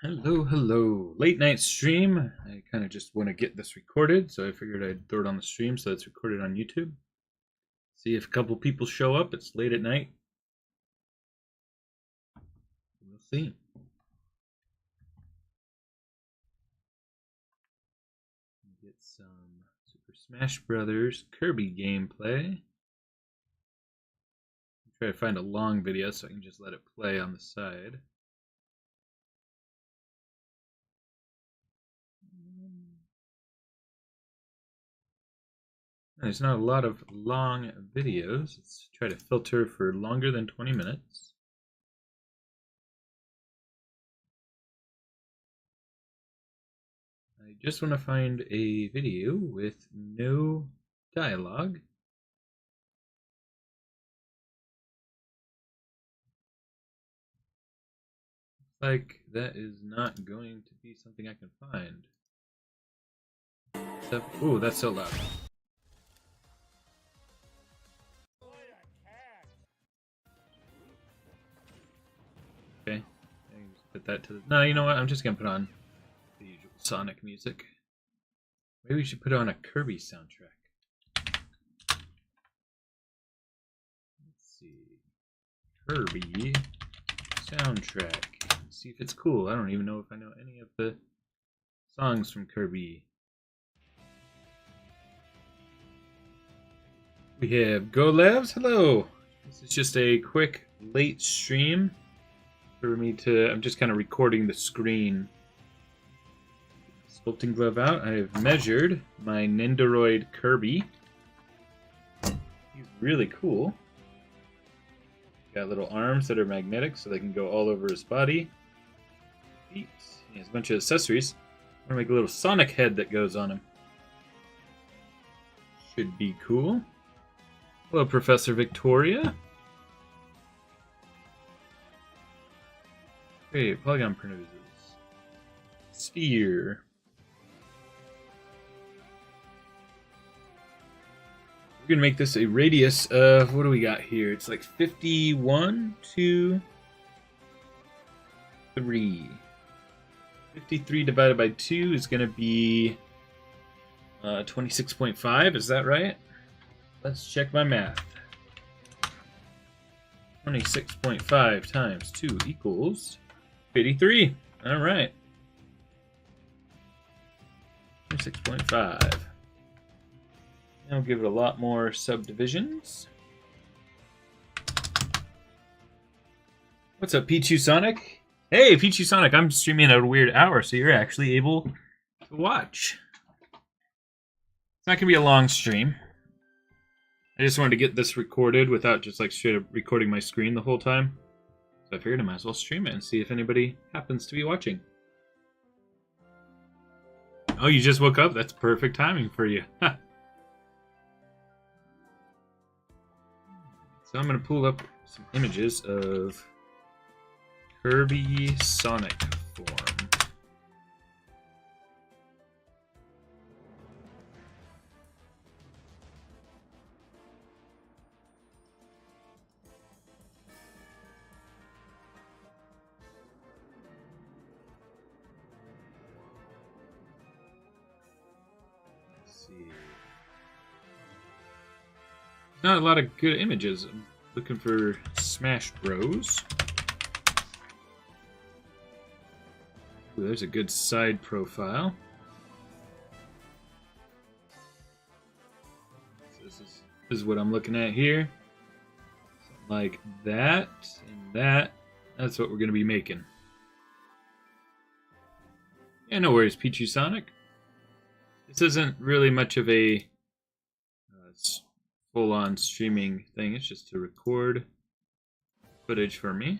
Hello, hello. Late night stream. I kind of just want to get this recorded, so I figured I'd throw it on the stream so it's recorded on YouTube. See if a couple people show up. It's late at night. We'll see. Get some Super Smash Brothers Kirby gameplay. Try to find a long video so I can just let it play on the side. There's not a lot of long videos. Let's try to filter for longer than 20 minutes. I just want to find a video with no dialogue. Looks like that is not going to be something I can find. Ooh, that's so loud. Okay, I can just put that to the... No, you know what? I'm just gonna put on the usual Sonic music. Maybe we should put on a Kirby soundtrack. Let's see. Kirby soundtrack. Let's see if it's cool. I don't even know if I know any of the songs from Kirby. We have Golevs. Hello. This is just a quick late stream for me to... I'm just kind of recording the screen. Sculpting glove out. I have measured my Nendoroid Kirby. He's really cool. Got little arms that are magnetic so they can go all over his body. Feet. He has a bunch of accessories. I'm gonna make a little Sonic head that goes on him. Should be cool. Hello, Professor Victoria. Great, polygon printers. Sphere. We're gonna make this a radius of, what do we got here? It's like 51, 2, 3. 53 divided by 2 is gonna be 26.5, is that right? Let's check my math. 26.5 times 2 equals 53. Alright. 26.5. I'll give it a lot more subdivisions. What's up, Pichu Sonic? Hey, Pichu Sonic, I'm streaming at a weird hour, so you're actually able to watch. It's not going to be a long stream. I just wanted to get this recorded without just like straight up recording my screen the whole time. So I figured I might as well stream it and see if anybody happens to be watching. Oh, you just woke up? That's perfect timing for you. So I'm going to pull up some images of Kirby Sonic form. Not a lot of good images. I'm looking for Smash Bros. Ooh, there's a good side profile. So this is what I'm looking at here. Something like that and that. That's what we're going to be making. Yeah, no worries, Pichu Sonic. This isn't really much of a full-on streaming thing. It's just to record footage for me,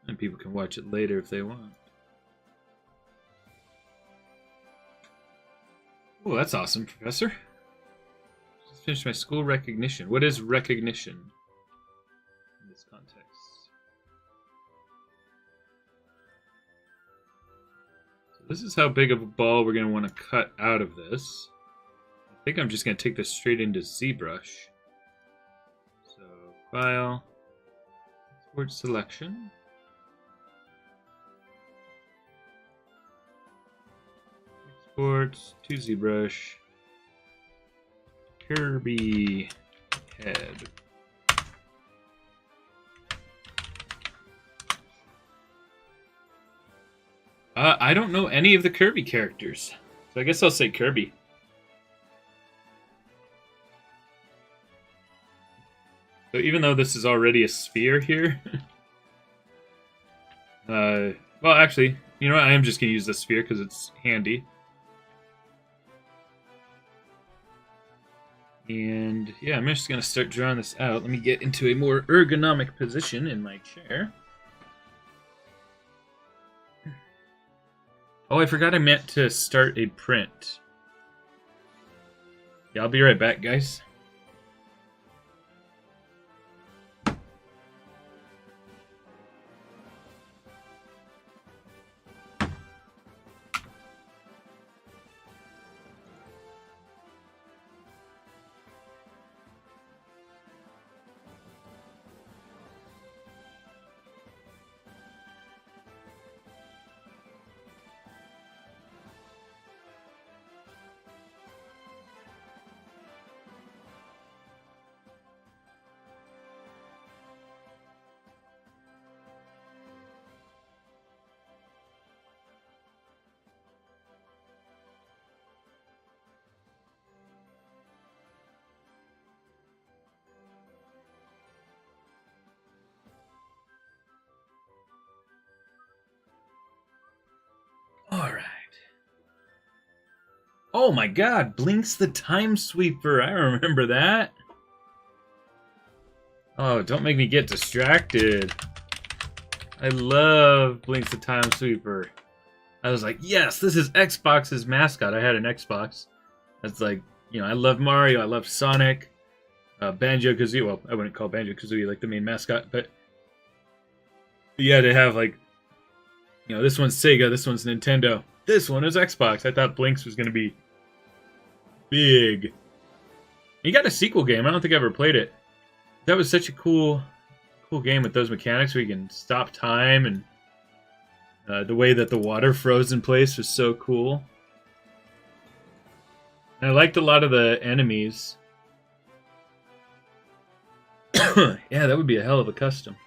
and people can watch it later if they want. Oh, that's awesome, Professor. Just finished my school recognition. What is recognition in this context? So this is how big of a ball we're going to want to cut out of this. I think I'm just going to take this straight into ZBrush. So, File, Export Selection. Quartz, 2 ZBrush, Kirby head. I don't know any of the Kirby characters, so I guess I'll say Kirby. So even though this is already a sphere here, well, actually, you know what? I am just going to use the sphere because it's handy. And yeah, I'm just going to start drawing this out. Let me get into a more ergonomic position in my chair. Oh, I forgot I meant to start a print. Yeah, I'll be right back, guys. Alright. Oh my god, Blinks the Time Sweeper. I remember that. Oh, don't make me get distracted. I love Blinks the Time Sweeper. I was like, yes, this is Xbox's mascot. I had an Xbox. That's like, you know, I love Mario, I love Sonic, Banjo-Kazooie. Well, I wouldn't call Banjo-Kazooie like the main mascot, but yeah, to have like, you know, this one's Sega, this one's Nintendo, this one is Xbox. I thought Blinks was going to be big. He got a sequel game. I don't think I ever played it. That was such a cool game with those mechanics where you can stop time, and the way that the water froze in place was so cool. And I liked a lot of the enemies. Yeah, that would be a hell of a custom.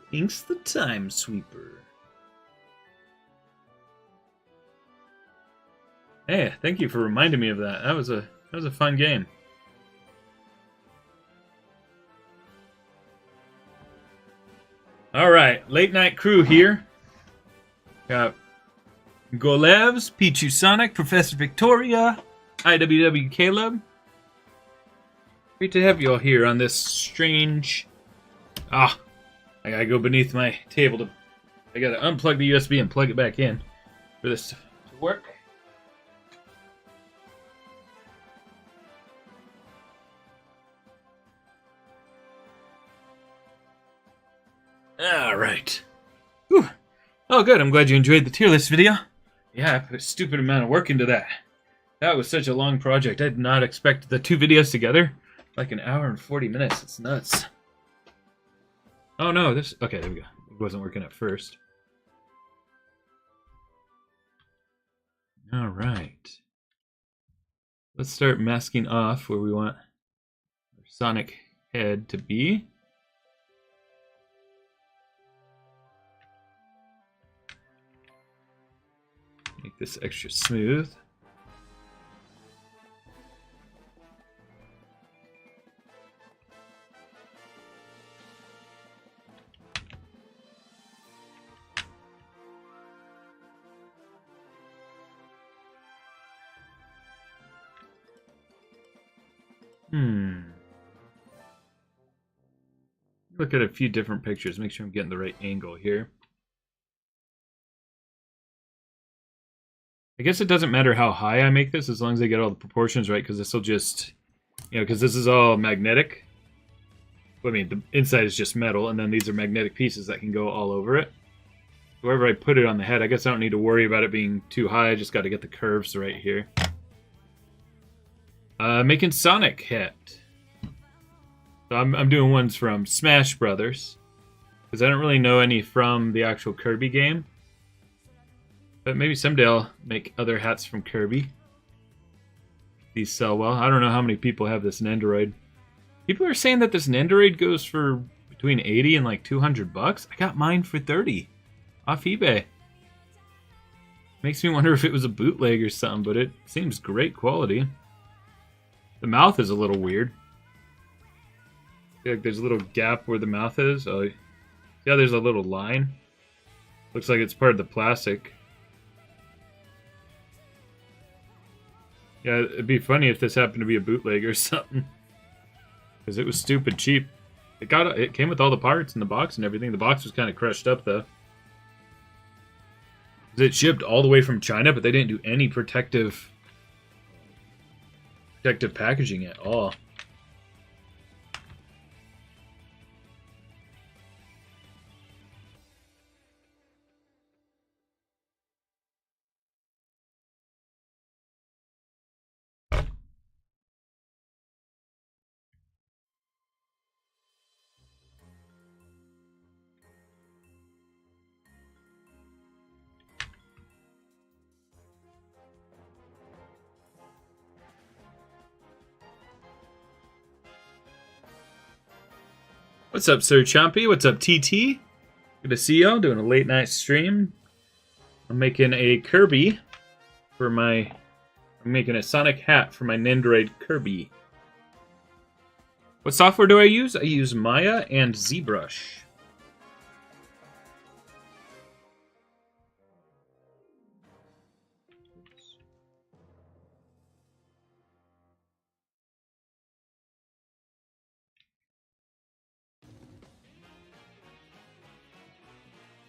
Blinks the Time Sweeper. Hey, thank you for reminding me of that. That was a fun game. All right, late night crew here. Got Golevs, Pichu Sonic, Professor Victoria, IWW Caleb. Great to have you all here on this strange. I gotta go beneath my table to. I gotta unplug the USB and plug it back in for this to work. All right. Whew. Oh, good. I'm glad you enjoyed the tier list video. Yeah, I put a stupid amount of work into that. That was such a long project. I did not expect the 2 videos together. Like an hour and 40 minutes. It's nuts. Oh no, this... Okay, there we go. It wasn't working at first. Alright. Let's start masking off where we want our Sonic head to be. Make this extra smooth. Look at a few different pictures. Make sure I'm getting the right angle here. I guess it doesn't matter how high I make this as long as I get all the proportions right, because this will just, you know, because this is all magnetic. I mean, the inside is just metal, and then these are magnetic pieces that can go all over it. Wherever I put it on the head, I guess I don't need to worry about it being too high. I just got to get the curves right here. Making Sonic head. So I'm doing ones from Smash Brothers, because I don't really know any from the actual Kirby game. But maybe someday I'll make other hats from Kirby. These sell well. I don't know how many people have this Nendoroid. People are saying that this Nendoroid goes for between 80 and like 200 bucks. I got mine for 30 off eBay. Makes me wonder if it was a bootleg or something, but it seems great quality. The mouth is a little weird. I feel like there's a little gap where the mouth is. Oh, yeah, there's a little line. Looks like it's part of the plastic. Yeah, it'd be funny if this happened to be a bootleg or something. Because it was stupid cheap. It came with all the parts in the box and everything. The box was kind of crushed up, though. It shipped all the way from China, but they didn't do any protective packaging at all. What's up, Sir Chompy? What's up, TT? Good to see y'all. Doing a late night stream. I'm making a Kirby for my... I'm making a Sonic hat for my Nendoroid Kirby. What software do I use? I use Maya and ZBrush.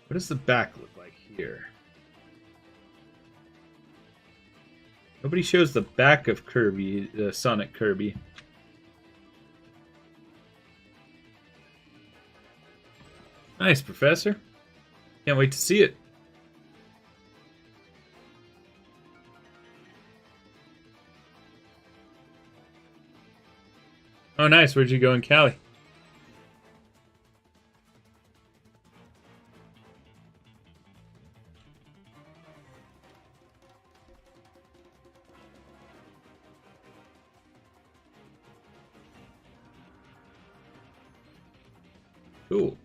What does the back look like here? Nobody shows the back of Kirby, Sonic Kirby. Nice, Professor. Can't wait to see it. Oh, nice. Where'd you go in Cali? Cool.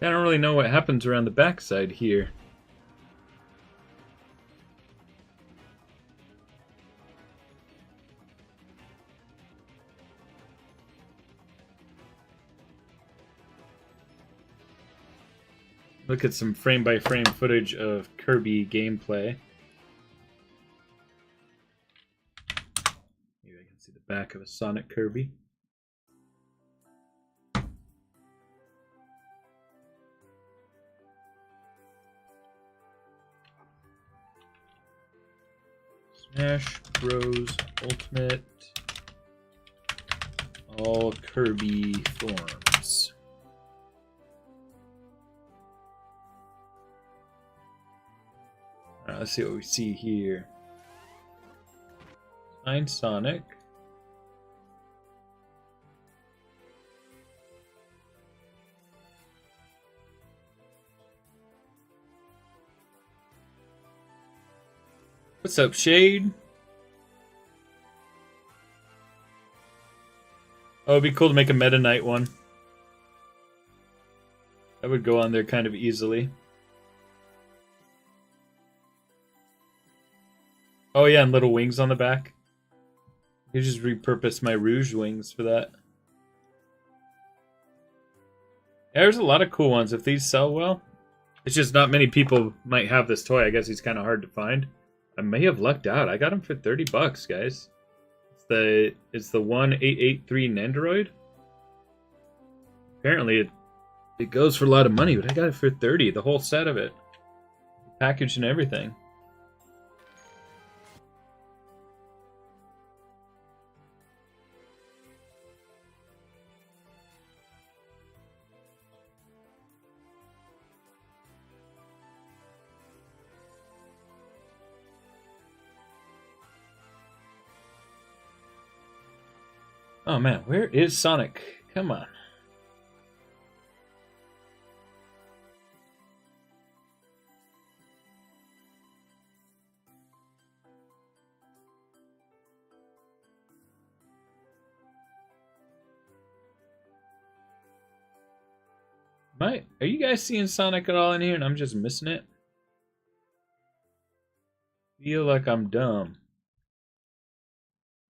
I don't really know what happens around the backside here. Look at some frame-by-frame footage of Kirby gameplay. Maybe I can see the back of a Sonic Kirby. Smash Bros. Ultimate. All Kirby forms. Alright, let's see what we see here. Find Sonic. What's up, Shade? Oh, it'd be cool to make a Meta Knight one. That would go on there kind of easily. Oh yeah, and little wings on the back. You just repurpose my Rouge wings for that. Yeah, there's a lot of cool ones if these sell well. It's just not many people might have this toy. I guess he's kind of hard to find. I may have lucked out. I got him for $30, guys. It's the 1883 Nendoroid. Apparently it goes for a lot of money, but I got it for 30, the whole set of it. Package and everything. Oh man, where is Sonic? Come on. Are you guys seeing Sonic at all in here and I'm just missing it? Feel like I'm dumb.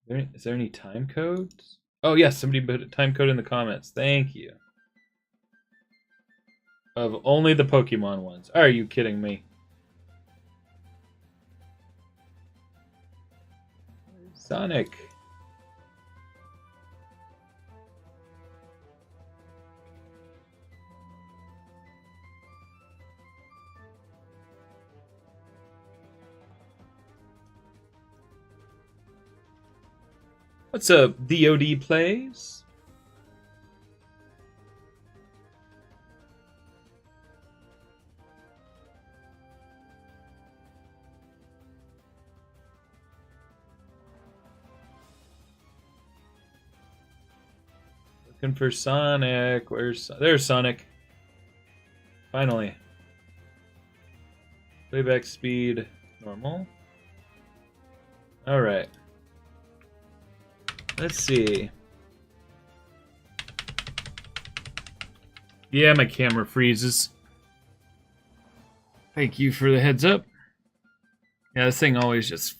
Is there any time codes? Oh yes, somebody put a time code in the comments. Thank you. Of only the Pokemon ones. Are you kidding me? Sonic. What's up, DOD Plays? Looking for Sonic. There's Sonic. Finally. Playback speed normal. Alright. Let's see. Yeah, my camera freezes. Thank you for the heads up. Yeah, this thing always just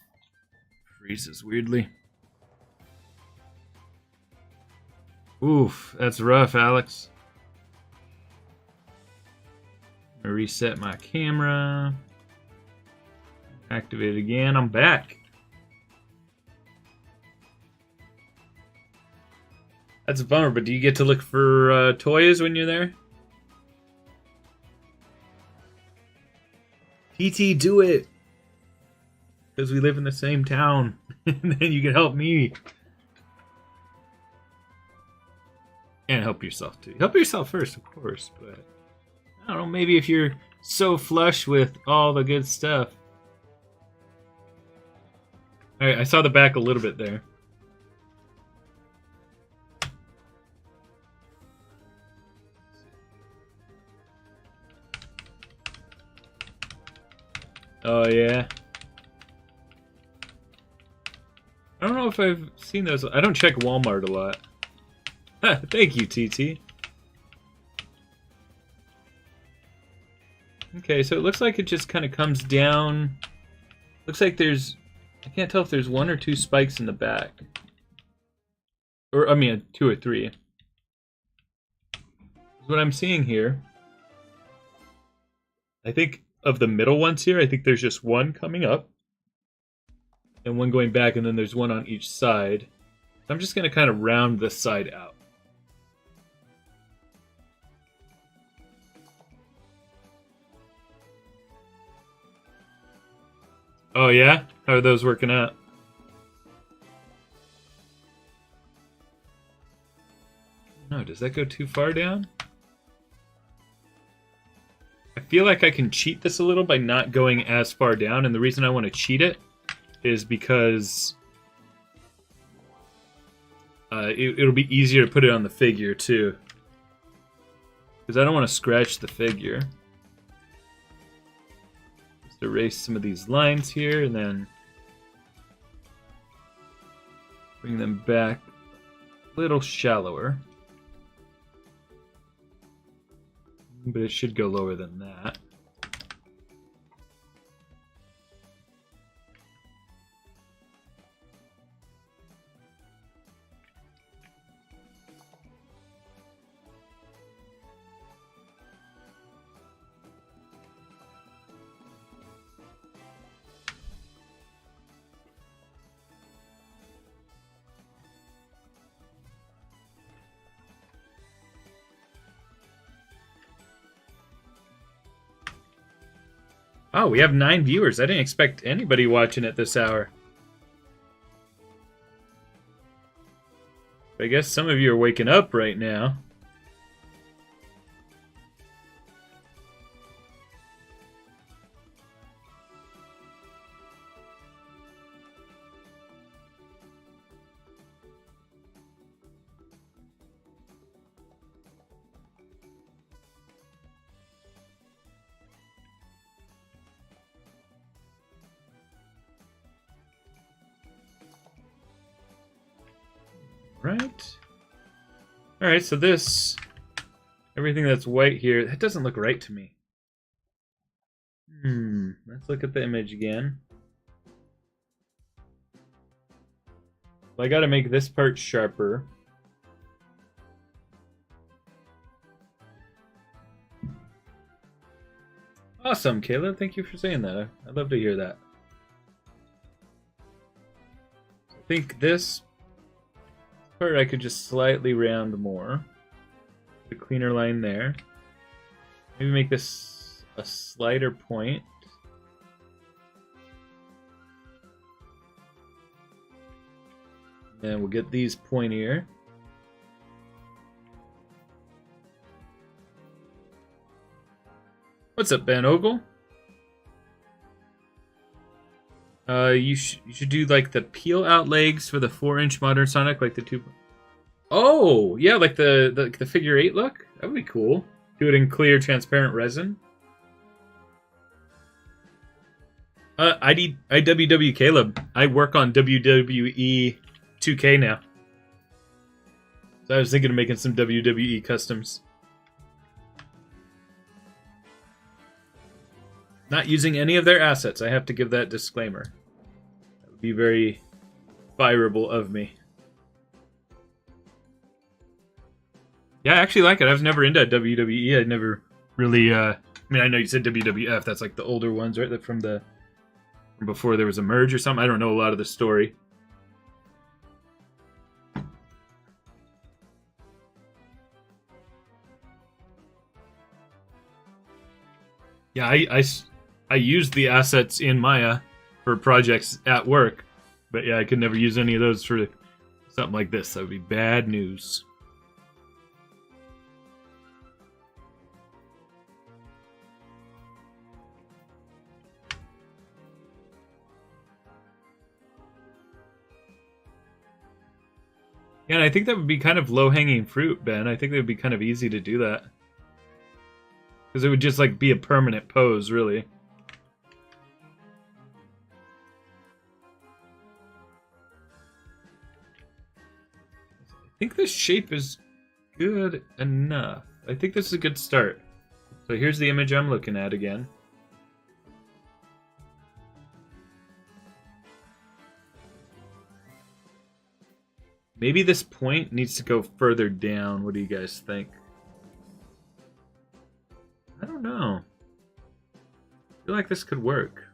freezes weirdly. Oof, that's rough, Alex. I'm gonna reset my camera. Activate it again. I'm back. That's a bummer, but do you get to look for toys when you're there? TT, do it! Because we live in the same town. And then you can help me. And help yourself, too. Help yourself first, of course, but... I don't know, maybe if you're so flush with all the good stuff. Alright, I saw the back a little bit there. Oh, yeah. I don't know if I've seen those. I don't check Walmart a lot. Thank you, TT. Okay, so it looks like it just kind of comes down. Looks like there's... I can't tell if there's 1 or 2 spikes in the back. Or, I mean, 2 or 3. What I'm seeing here... I think of the middle ones here, I think there's just 1 coming up. And 1 going back, and then there's 1 on each side. So I'm just going to kind of round this side out. Oh yeah? How are those working out? No, does that go too far down? I feel like I can cheat this a little by not going as far down, and the reason I want to cheat it is because it'll be easier to put it on the figure too. Because I don't want to scratch the figure. Just erase some of these lines here and then bring them back a little shallower. But it should go lower than that. Oh, we have 9 viewers. I didn't expect anybody watching at this hour. I guess some of you are waking up right now. Right. Alright, so this... everything that's white here, that doesn't look right to me. Let's look at the image again. I gotta make this part sharper. Awesome, Caleb. Thank you for saying that. I'd love to hear that. I think this part I could just slightly round more. A cleaner line there. Maybe make this a slighter point. And we'll get these pointier. What's up, Ben Ogle? You should do like the peel out legs for the 4-inch Modern Sonic, like the 2. Oh, yeah, like the figure 8 look. That would be cool. Do it in clear, transparent resin. IWW Caleb. I work on WWE 2K now. So I was thinking of making some WWE customs. Not using any of their assets. I have to give that disclaimer. That would be very fireable of me. Yeah, I actually like it. I was never into WWE. I never really... I mean, I know you said WWF. That's like the older ones, right? From before there was a merge or something. I don't know a lot of the story. Yeah, I used the assets in Maya for projects at work, but yeah, I could never use any of those for something like this. That would be bad news. Yeah, and I think that would be kind of low-hanging fruit, Ben. I think it would be kind of easy to do that. Because it would just like be a permanent pose, really. I think this shape is good enough. I think this is a good start. So here's the image I'm looking at again. Maybe this point needs to go further down. What do you guys think? I don't know. I feel like this could work.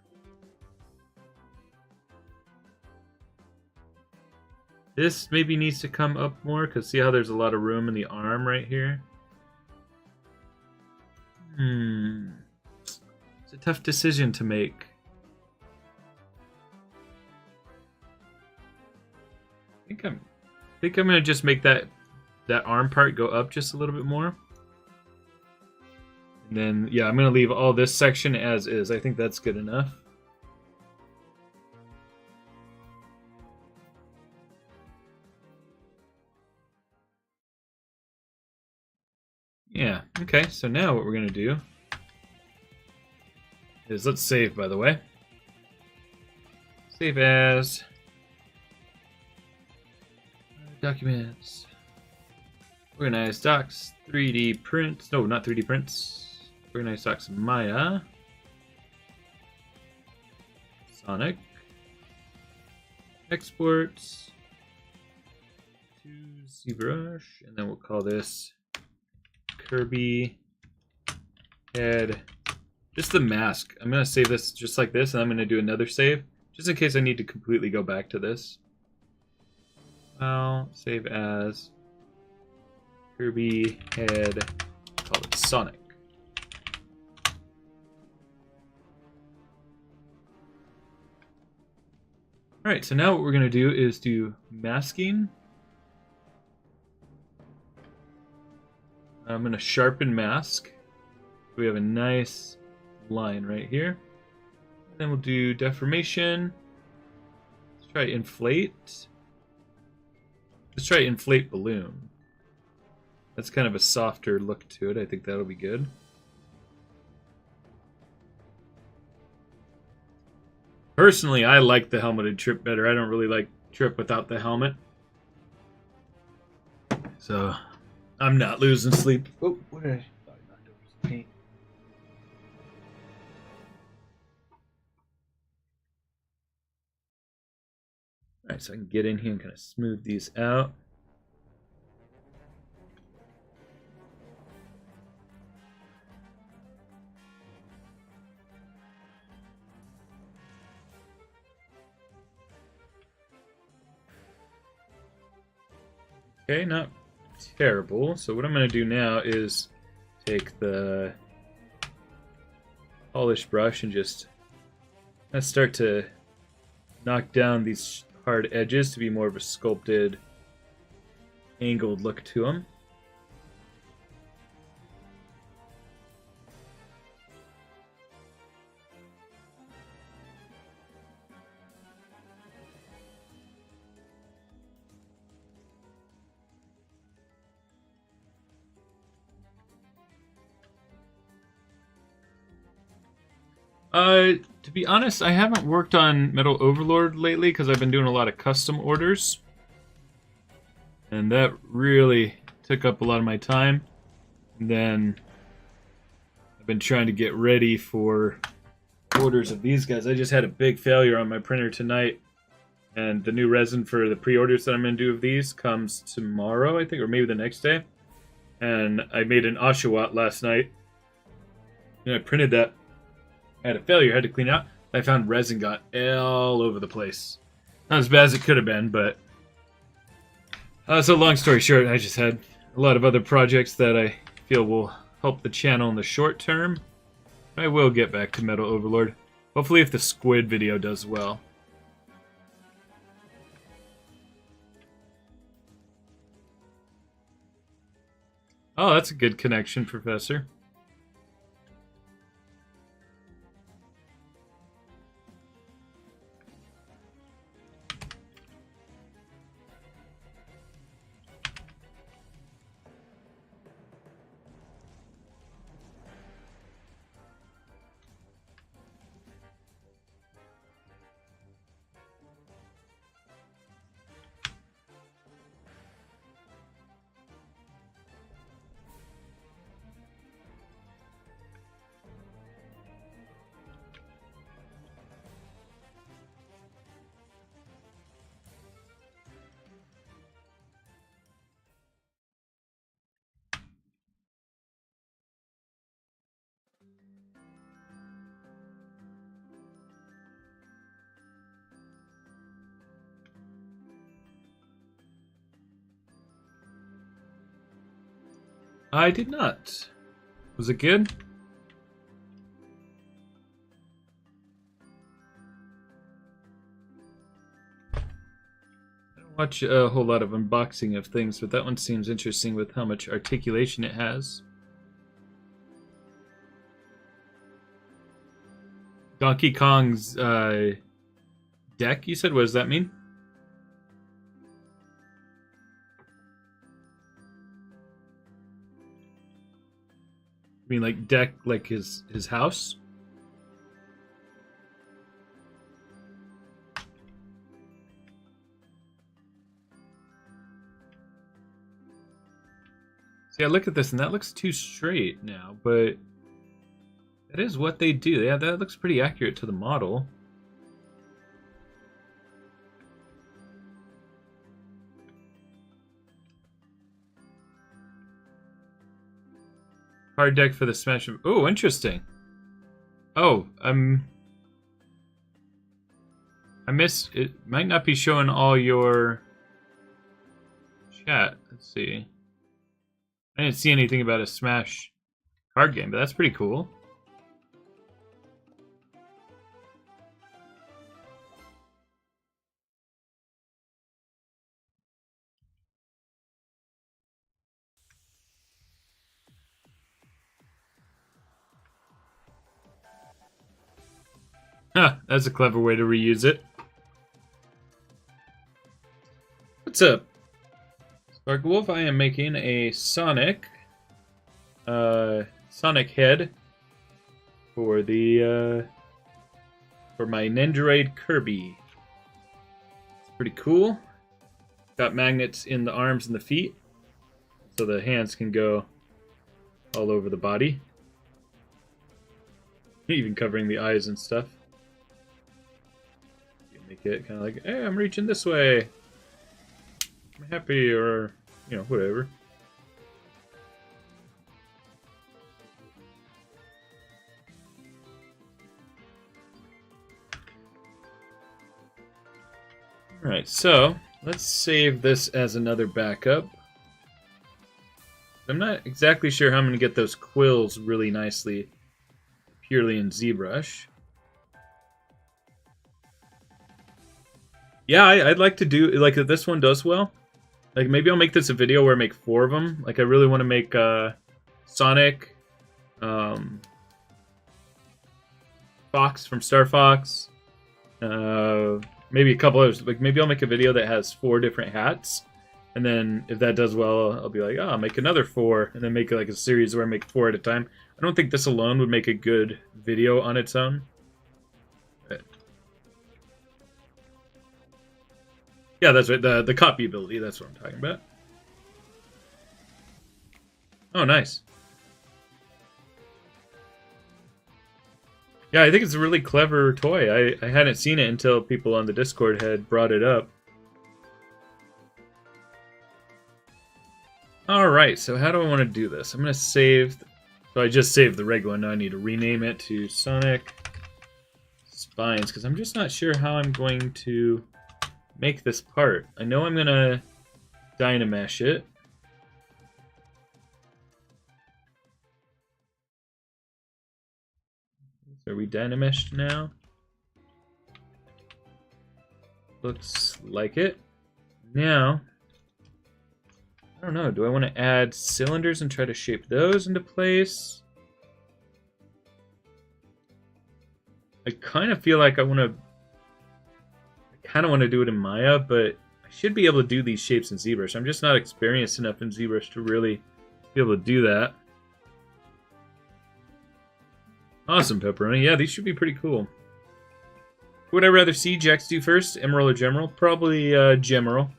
This maybe needs to come up more, because see how there's a lot of room in the arm right here? It's a tough decision to make. I think I'm gonna just make that arm part go up just a little bit more. And then, yeah, I'm going to leave all this section as is. I think that's good enough. Yeah, okay, so now what we're going to do is, let's save, by the way. Save as documents, organized docs, 3D prints, no, not 3D prints. Organized docs Maya, Sonic, exports to ZBrush, and then we'll call this Kirby head. Just the mask. I'm gonna save this just like this, and I'm gonna do another save just in case I need to completely go back to this. I'll save as Kirby head. Call it Sonic. Alright, so now what we're going to do is do masking. I'm going to sharpen mask. We have a nice line right here. Then we'll do deformation. Let's try inflate. Let's try inflate balloon. That's kind of a softer look to it. I think that'll be good. Personally, I like the helmeted Trip better. I don't really like Trip without the helmet. So, I'm not losing sleep. Oh, what did I... thought I knocked over some paint. Alright, so I can get in here and kind of smooth these out. Okay, not terrible. So what I'm going to do now is take the polish brush and just let's start to knock down these hard edges to be more of a sculpted, angled look to them. To be honest, I haven't worked on Metal Overlord lately because I've been doing a lot of custom orders. And that really took up a lot of my time. And then I've been trying to get ready for orders of these guys. I just had a big failure on my printer tonight. And the new resin for the pre-orders that I'm going to do of these comes tomorrow, I think, or maybe the next day. And I made an Oshawott last night. And I printed that. I had a failure, I had to clean out. I found resin got all over the place. Not as bad as it could have been, but... so long story short, I just had a lot of other projects that I feel will help the channel in the short term. I will get back to Metal Overlord. Hopefully if the squid video does well. Oh, that's a good connection, Professor. I did not. Was it good? I don't watch a whole lot of unboxing of things, but that one seems interesting with how much articulation it has. Donkey Kong's deck, you said? What does that mean? I mean, like deck, like his house? See, I look at this and that looks too straight now, but that is what they do. Yeah, that looks pretty accurate to the model. Card deck for the Smash. Oh, interesting. Oh, I miss it. Might not be showing all your chat. Let's see. I didn't see anything about a Smash card game, but that's pretty cool. Huh, that's a clever way to reuse it. What's up? Spark Wolf, I am making a Sonic head for the for my Nendoroid Kirby. It's pretty cool. Got magnets in the arms and the feet, so the hands can go all over the body. Even covering the eyes and stuff. You make it kind of like, hey, I'm reaching this way. I'm happy, or, you know, whatever. Alright, so let's save this as another backup. I'm not exactly sure how I'm going to get those quills really nicely purely in ZBrush. Yeah, I'd like to do, like, if this one does well, like, maybe I'll make this a video where I make 4 of them. Like, I really want to make Sonic, Fox from Star Fox, maybe a couple others. Like, maybe I'll make a video that has 4 different hats, and then if that does well, I'll be like, oh, I'll make another 4, and then make like a series where I make 4 at a time. I don't think this alone would make a good video on its own. But yeah, that's right. The copy ability, that's what I'm talking about. Oh, nice. Yeah, I think it's a really clever toy. I hadn't seen it until people on the Discord had brought it up. Alright, so how do I want to do this? I'm going to save... So I just saved the regular one. Now I need to rename it to Sonic Spines, because I'm just not sure how I'm going to make this part. I know I'm going to Dynamesh it. Are we Dynameshed now? Looks like it. Now, I don't know, do I want to add cylinders and try to shape those into place? I kind of feel like I kind of want to do it in Maya, but I should be able to do these shapes in ZBrush. I'm just not experienced enough in ZBrush to really be able to do that. Awesome, Pepperoni. Yeah, these should be pretty cool. Would I rather see Jax do first, Emerald or Gemerald? Probably Gemerald,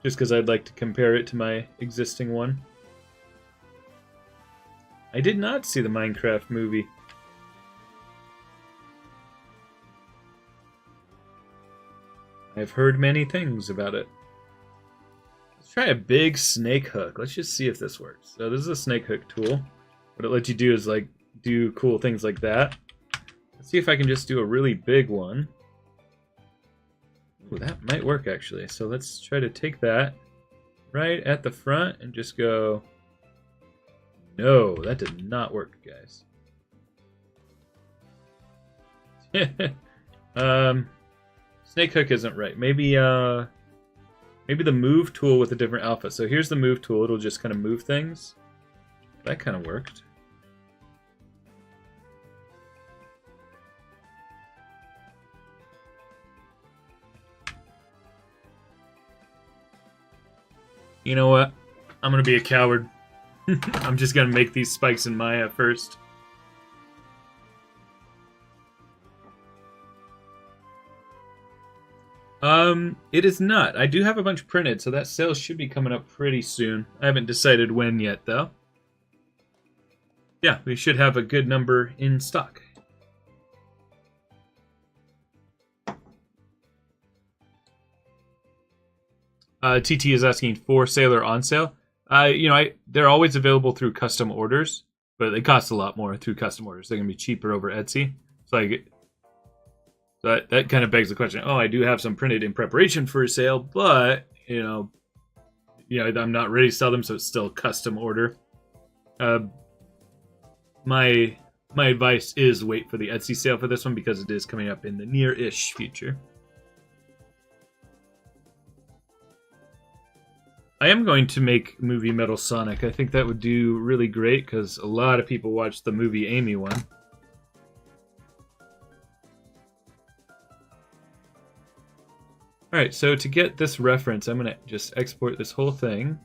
just because I'd like to compare it to my existing one. I did not see the Minecraft movie. I've heard many things about it. Let's try a big snake hook. Let's just see if this works. So this is a snake hook tool. What it lets you do is like do cool things like that. Let's see if I can just do a really big one. Ooh, that might work actually. So let's try to take that right at the front and just go. No, that did not work, guys. Snake hook isn't right. Maybe maybe the move tool with a different alpha. So here's the move tool. It'll just kind of move things. That kind of worked. You know what? I'm gonna be a coward. I'm just gonna make these spikes in Maya first. It is not. I do have a bunch printed, so that sale should be coming up pretty soon. I haven't decided when yet, though. Yeah, we should have a good number in stock. TT is asking for sale or on sale. You know, they're always available through custom orders, but they cost a lot more through custom orders. They're gonna be cheaper over Etsy. So that kind of begs the question. Oh, I do have some printed in preparation for a sale, but you know, I'm not ready to sell them, so it's still custom order. My advice is wait for the Etsy sale for this one because it is coming up in the near-ish future. I am going to make movie Metal Sonic. I think that would do really great because a lot of people watched the movie Amy one. Alright, so to get this reference, I'm going to just export this whole thing.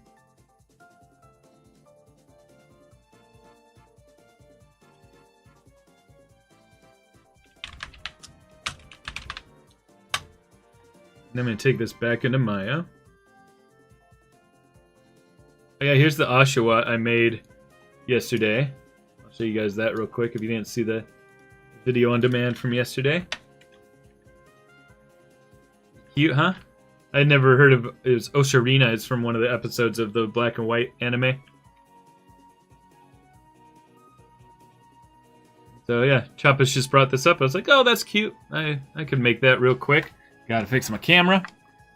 And I'm going to take this back into Maya. Oh yeah, here's the Oshawott I made yesterday. I'll show you guys that real quick if you didn't see the video on demand from yesterday. Cute, huh? I'd never heard of it. Was Osharina. It's from one of the episodes of the black and white anime. So yeah, Chapas just brought this up. I was like, oh, that's cute. I could make that real quick. Gotta fix my camera.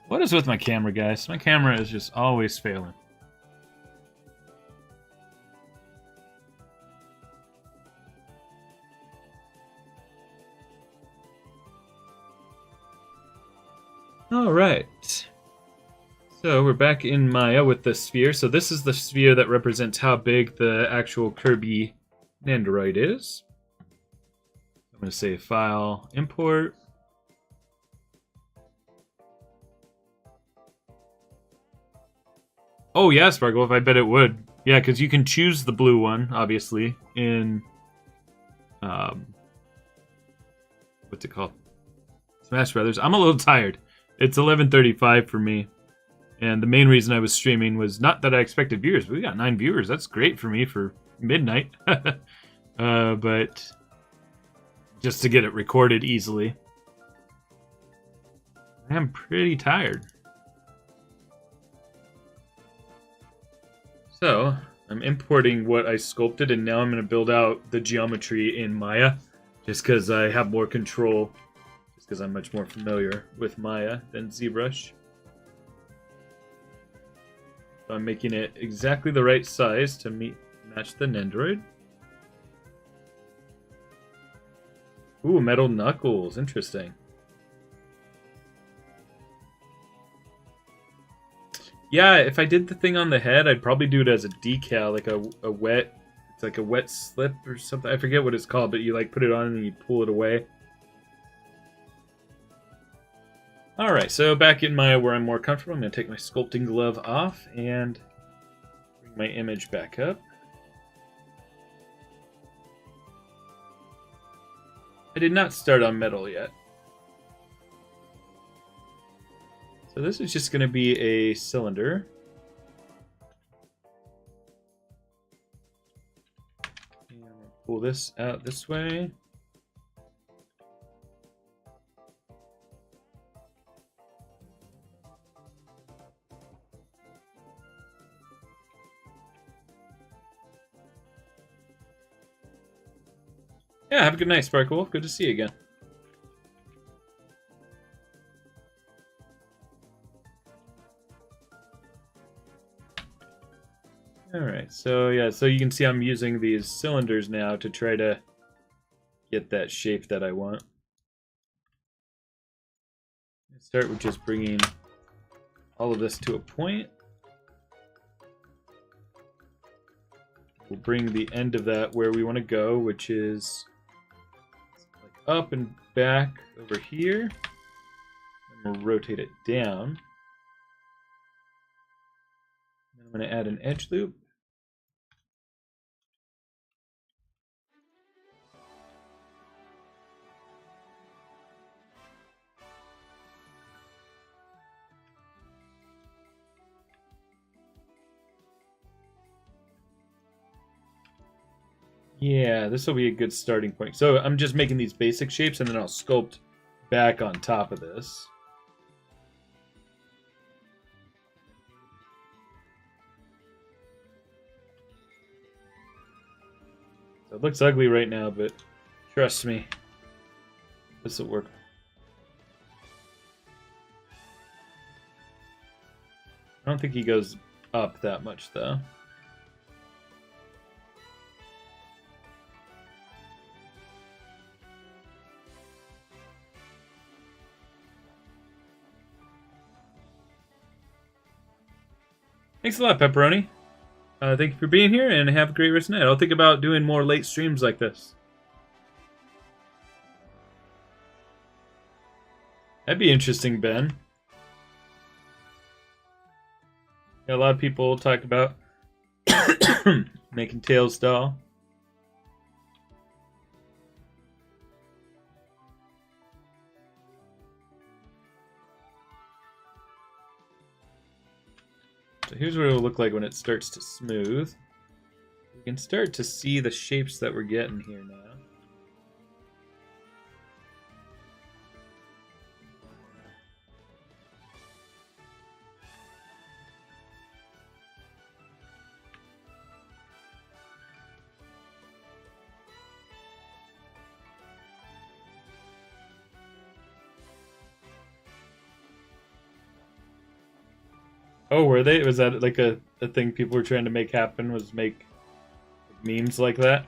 What is with my camera, guys? My camera is just always failing. Alright. So we're back in Maya with the sphere. So this is the sphere that represents how big the actual Kirby Nendoroid is. I'm going to say File, Import. Oh yeah, Sparkle, I bet it would. Yeah, because you can choose the blue one, obviously, in... what's it called? Smash Brothers. I'm a little tired. It's 11:35 for me. And the main reason I was streaming was not that I expected viewers. We got 9 viewers. That's great for me for midnight. But just to get it recorded easily. I am pretty tired. So, I'm importing what I sculpted, and now I'm going to build out the geometry in Maya, just because I have more control, just because I'm much more familiar with Maya than ZBrush. So I'm making it exactly the right size to match the Nendoroid. Ooh, metal knuckles. Interesting. Yeah, if I did the thing on the head, I'd probably do it as a decal, like a wet... It's like a wet slip or something. I forget what it's called, but you like put it on and you pull it away. Alright, so back in Maya where I'm more comfortable, I'm going to take my sculpting glove off and bring my image back up. I did not start on metal yet. So this is just going to be a cylinder. And I'm going to pull this out this way. Yeah, have a good night, Sparkle. Good to see you again. Alright, so yeah, so you can see I'm using these cylinders now to try to get that shape that I want. Start with just bringing all of this to a point. We'll bring the end of that where we want to go, which is like up and back over here. And we'll rotate it down. And I'm going to add an edge loop. Yeah, this will be a good starting point. So I'm just making these basic shapes and then I'll sculpt back on top of this. So it looks ugly right now, but trust me, this will work. I don't think he goes up that much though. Thanks a lot, Pepperoni. Thank you for being here, and have a great rest of the night. I'll think about doing more late streams like this. That'd be interesting, Ben. Yeah, a lot of people talk about making Tails doll. So here's what it'll look like when it starts to smooth. You can start to see the shapes that we're getting here now. Oh, were they? Was that like a thing people were trying to make happen? Was make memes like that?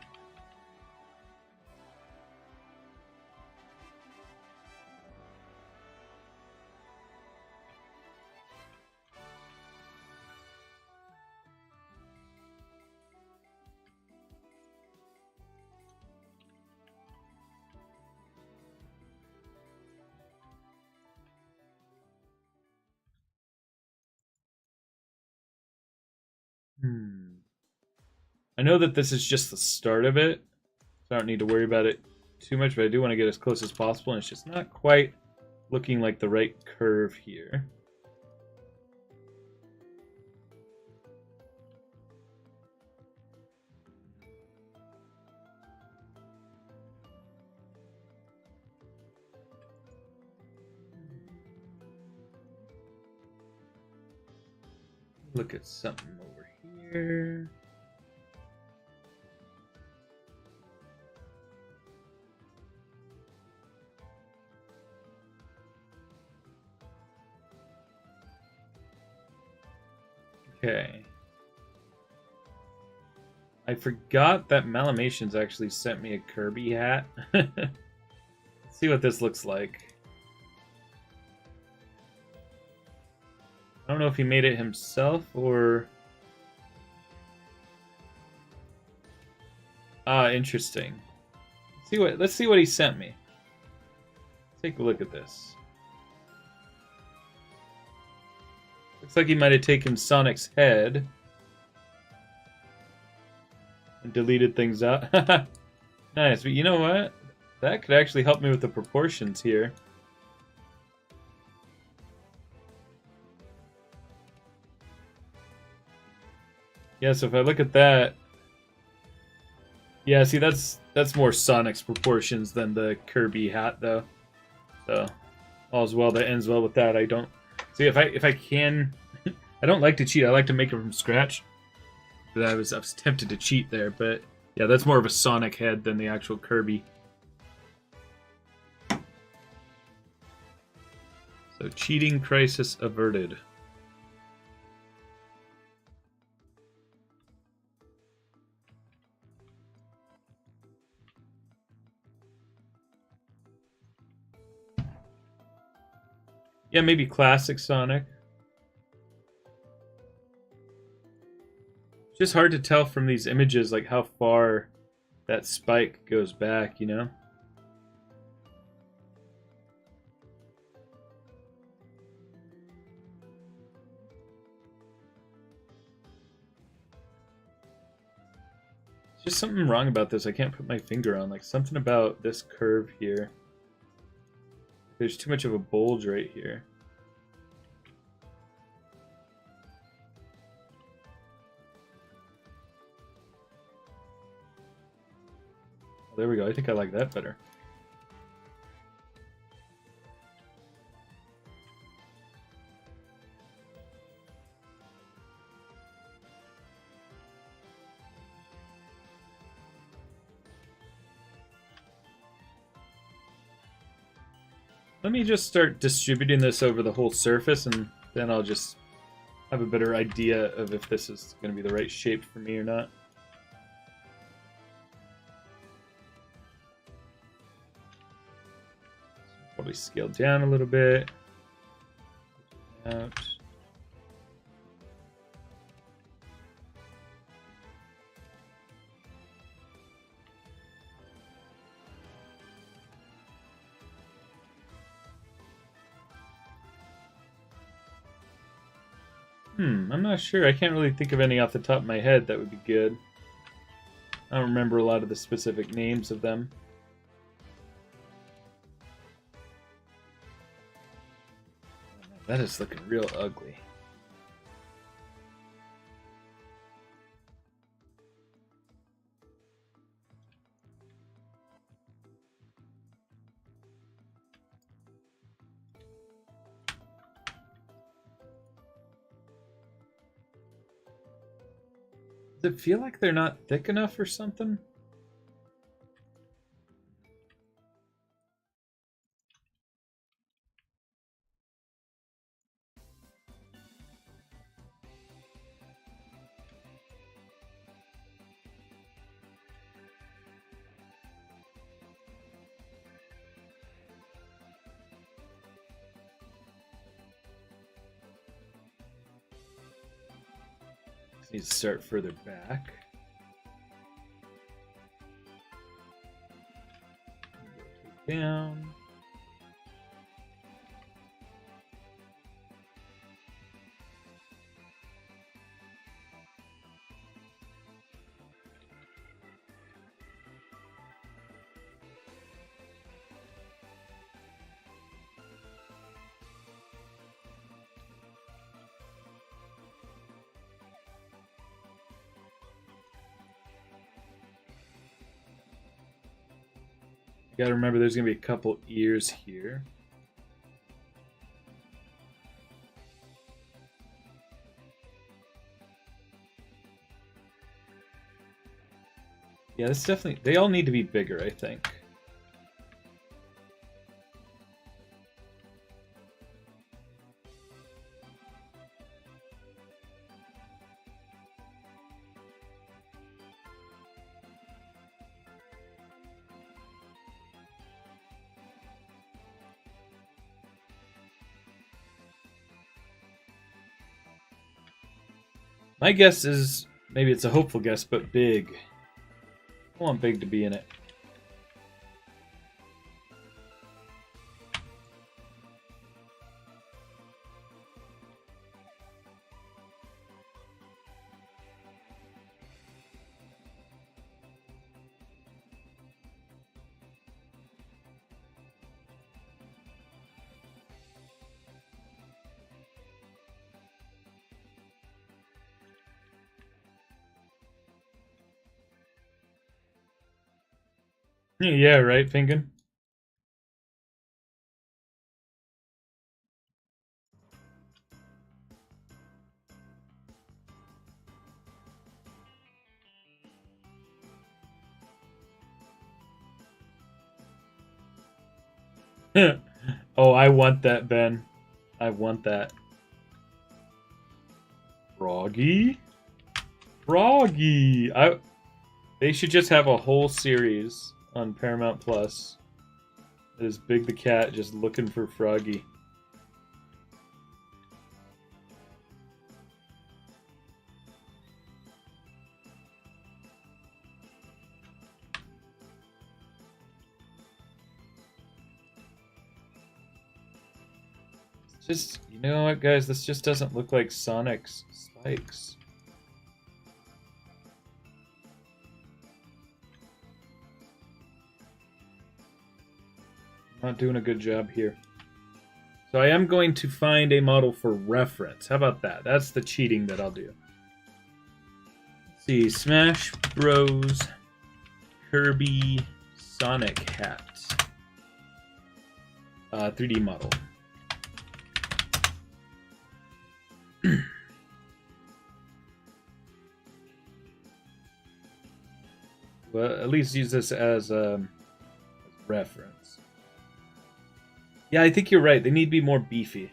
I know that this is just the start of it, so I don't need to worry about it too much, but I do want to get as close as possible, and it's just not quite looking like the right curve here. Look at something over here. Okay. I forgot that Malamations actually sent me a Kirby hat. Let's see what this looks like. I don't know if he made it himself or... Ah, interesting. Let's see what he sent me. Take a look at this. Looks like he might have taken Sonic's head and deleted things out. Nice, but you know what? That could actually help me with the proportions here. Yeah, so if I look at that... Yeah, see, that's more Sonic's proportions than the Kirby hat, though. So, all's well that ends well with that. I don't... See, if I can... I don't like to cheat. I like to make it from scratch. But I was tempted to cheat there, but... Yeah, that's more of a Sonic head than the actual Kirby. So, cheating crisis averted. Yeah, maybe classic Sonic. It's just hard to tell from these images, like, how far that spike goes back, you know? There's just something wrong about this I can't put my finger on. Like, something about this curve here. There's too much of a bulge right here. There we go. I think I like that better. Let me just start distributing this over the whole surface, and then I'll just have a better idea of if this is going to be the right shape for me or not. Probably scale down a little bit. Out. I'm not sure. I can't really think of any off the top of my head that would be good. I don't remember a lot of the specific names of them. That is looking real ugly. Does it feel like they're not thick enough or something? Need to start further back. Down. You gotta remember there's gonna be a couple ears here. Yeah, this definitely, they all need to be bigger, I think. My guess is, maybe it's a hopeful guess, but big. I want big to be in it. Yeah, right, Finken? Oh, I want that, Ben. I want that. Froggy? Froggy! They should just have a whole series on Paramount Plus. It is Big the Cat just looking for Froggy. Just, you know what, guys? This just doesn't look like Sonic's spikes. Not doing a good job here. So I am going to find a model for reference. How about that? That's the cheating that I'll do. Let's see, Smash Bros. Kirby Sonic Hat. 3D model. Well, at least use this as reference. Yeah, I think you're right. They need to be more beefy.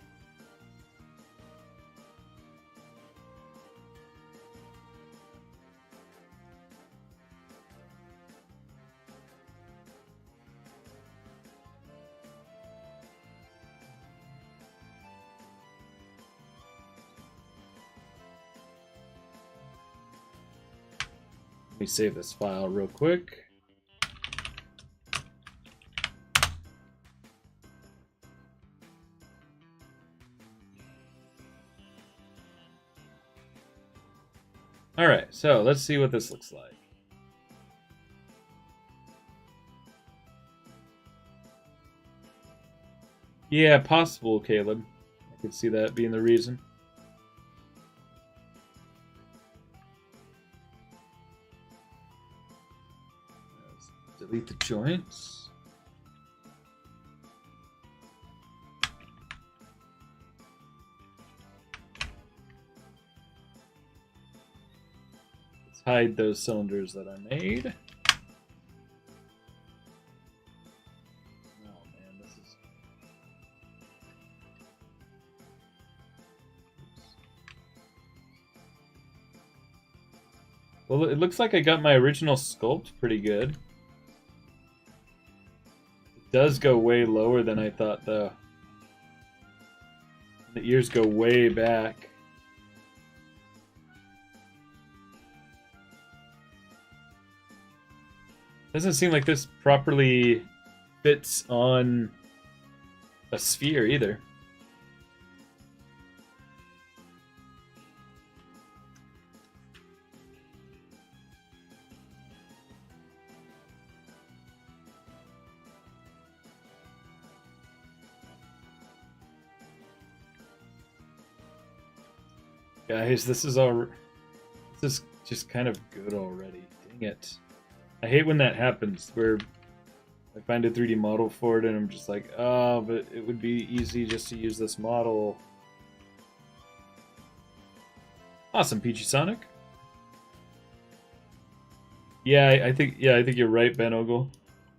Let me save this file real quick. Alright, so let's see what this looks like. Yeah, possible, Caleb. I could see that being the reason. Let's delete the joints. Let's hide those cylinders that I made. Well, it looks like I got my original sculpt pretty good. It does go way lower than I thought, though. The ears go way back. Doesn't seem like this properly fits on a sphere either. Guys, this is just kind of good already. Dang it. I hate when that happens, where I find a 3D model for it and I'm just like, oh, but it would be easy just to use this model. Awesome, Peachy Sonic. Yeah, I think you're right, Ben Ogle.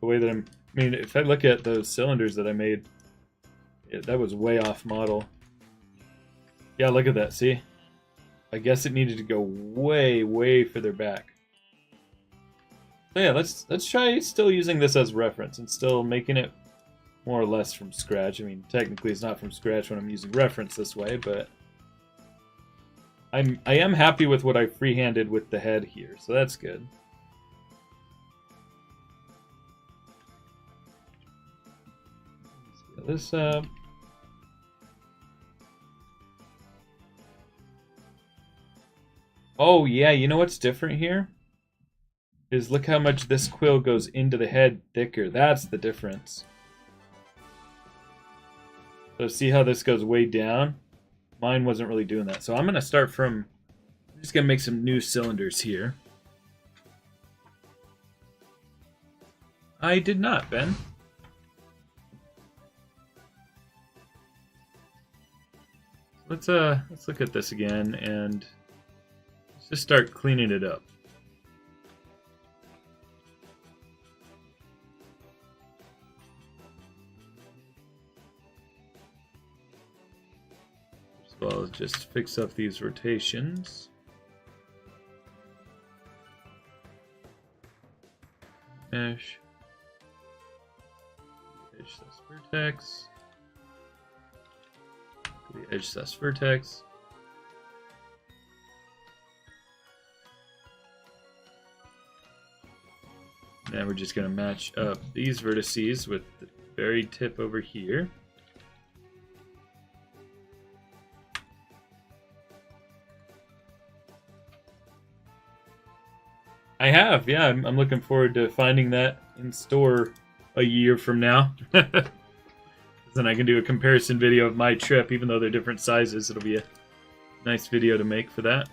The way that I mean, if I look at those cylinders that I made, that was way off model. Yeah, look at that, see? I guess it needed to go way, way further back. So yeah, let's try still using this as reference and still making it more or less from scratch. I mean, technically it's not from scratch when I'm using reference this way, but I am happy with what I freehanded with the head here, so that's good. Let's get this up. Oh yeah, you know what's different here? Is look how much this quill goes into the head thicker. That's the difference. So see how this goes way down? Mine wasn't really doing that. So I'm gonna start from, I'm just gonna make some new cylinders here. I did not, Ben. Let's look at this again and let's just start cleaning it up. As well as just fix up these rotations. Mesh. Edge sus vertex. The edge sus vertex. Now we're just going to match up these vertices with the very tip over here. I have, yeah. I'm looking forward to finding that in store a year from now. Then I can do a comparison video of my trip, even though they're different sizes. It'll be a nice video to make for that.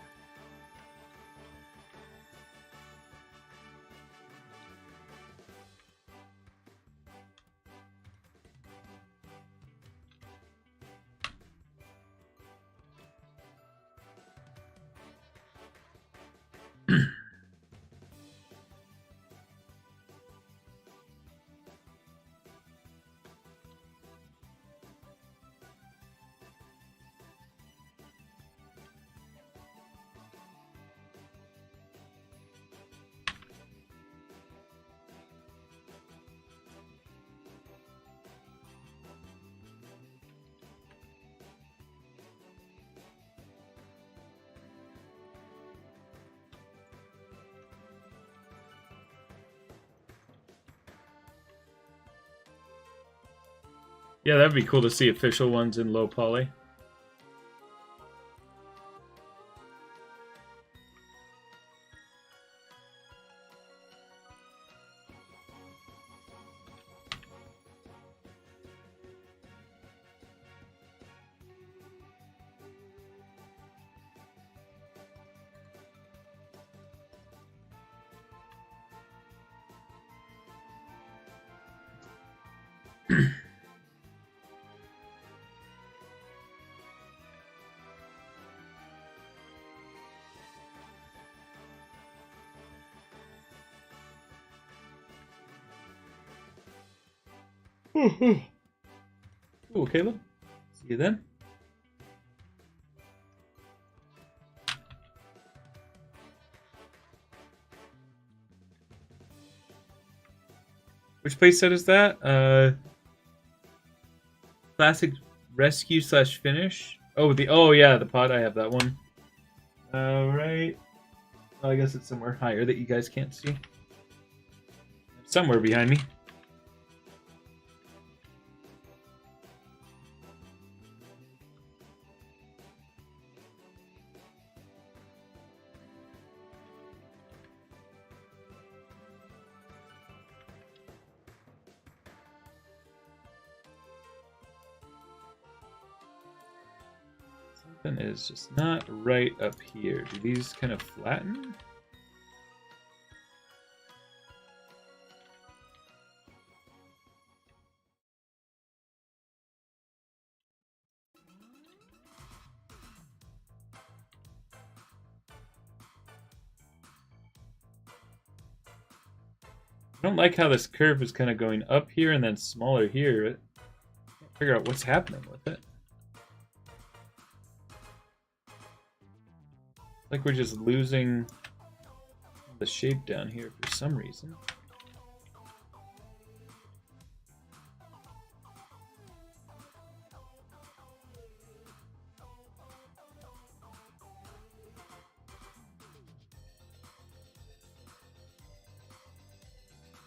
Yeah, that'd be cool to see official ones in low poly. Cool, Caleb. See you then. Which playset is that? Classic rescue / finish. Oh yeah, the pod. I have that one. Right. Well, I guess it's somewhere higher that you guys can't see. Somewhere behind me. Something is just not right up here. Do these kind of flatten? I don't like how this curve is kind of going up here and then smaller here. I can't figure out what's happening with it. Like we're just losing the shape down here for some reason.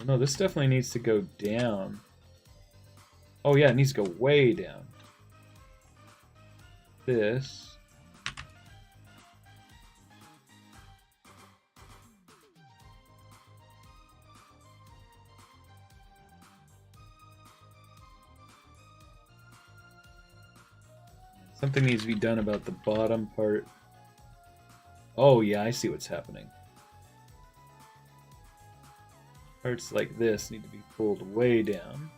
No, this definitely needs to go down. Oh yeah, it needs to go way down. This. Something needs to be done about the bottom part. Oh yeah, I see what's happening. Parts like this need to be pulled way down.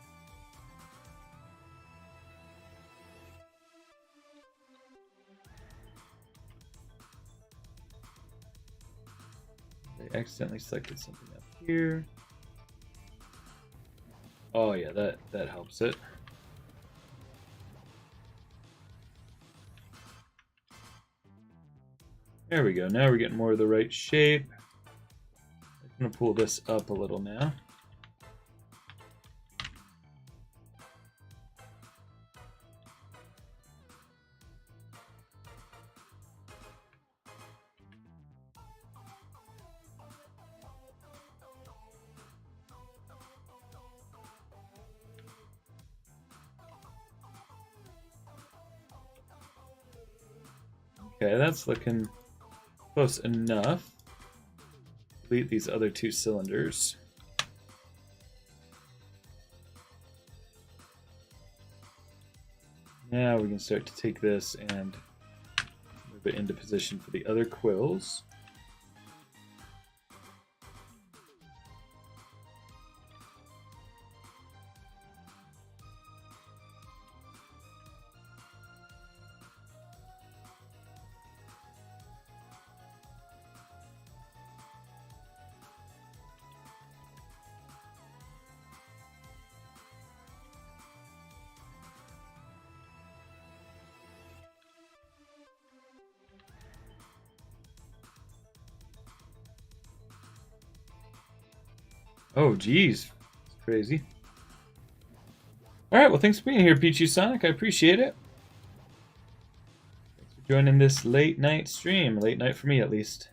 I accidentally selected something up here. Oh yeah, that helps it. There we go. Now we're getting more of the right shape. I'm going to pull this up a little now. Okay, that's looking close enough. Delete these other two cylinders. Now we can start to take this and move it into position for the other quills. Oh, geez. It's crazy. Alright, well, thanks for being here, Pichu Sonic. I appreciate it. Thanks for joining this late night stream. Late night for me, at least.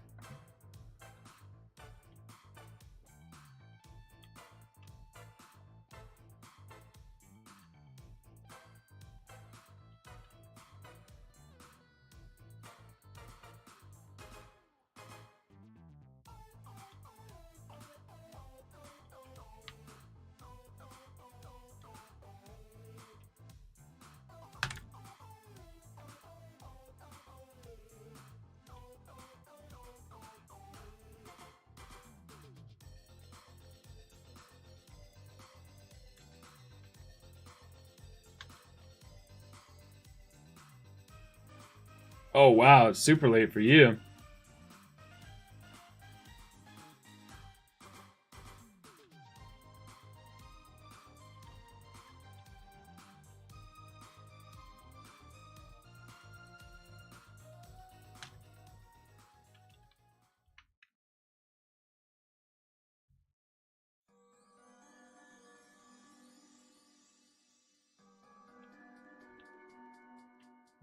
Oh, wow. It's super late for you.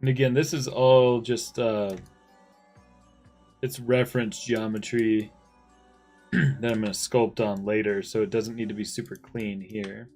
And again, this is all just it's reference geometry that I'm going to sculpt on later, so it doesn't need to be super clean here.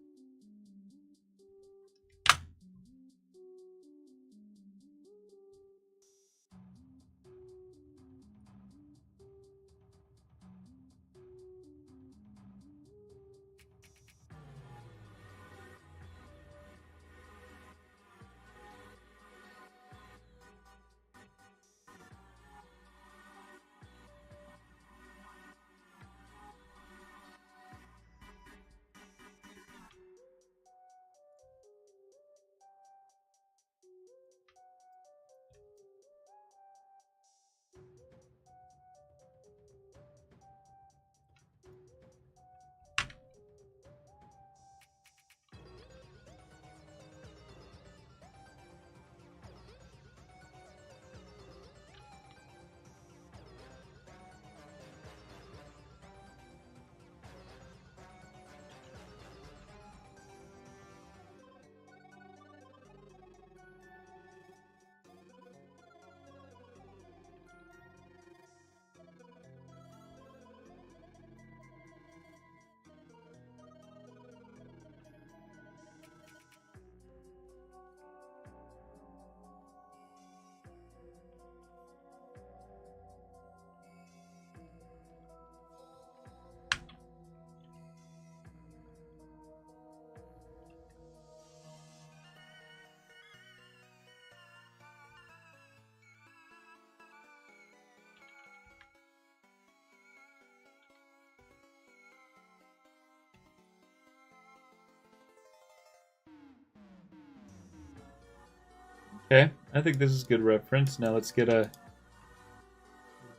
Okay, I think this is good reference. Now let's get a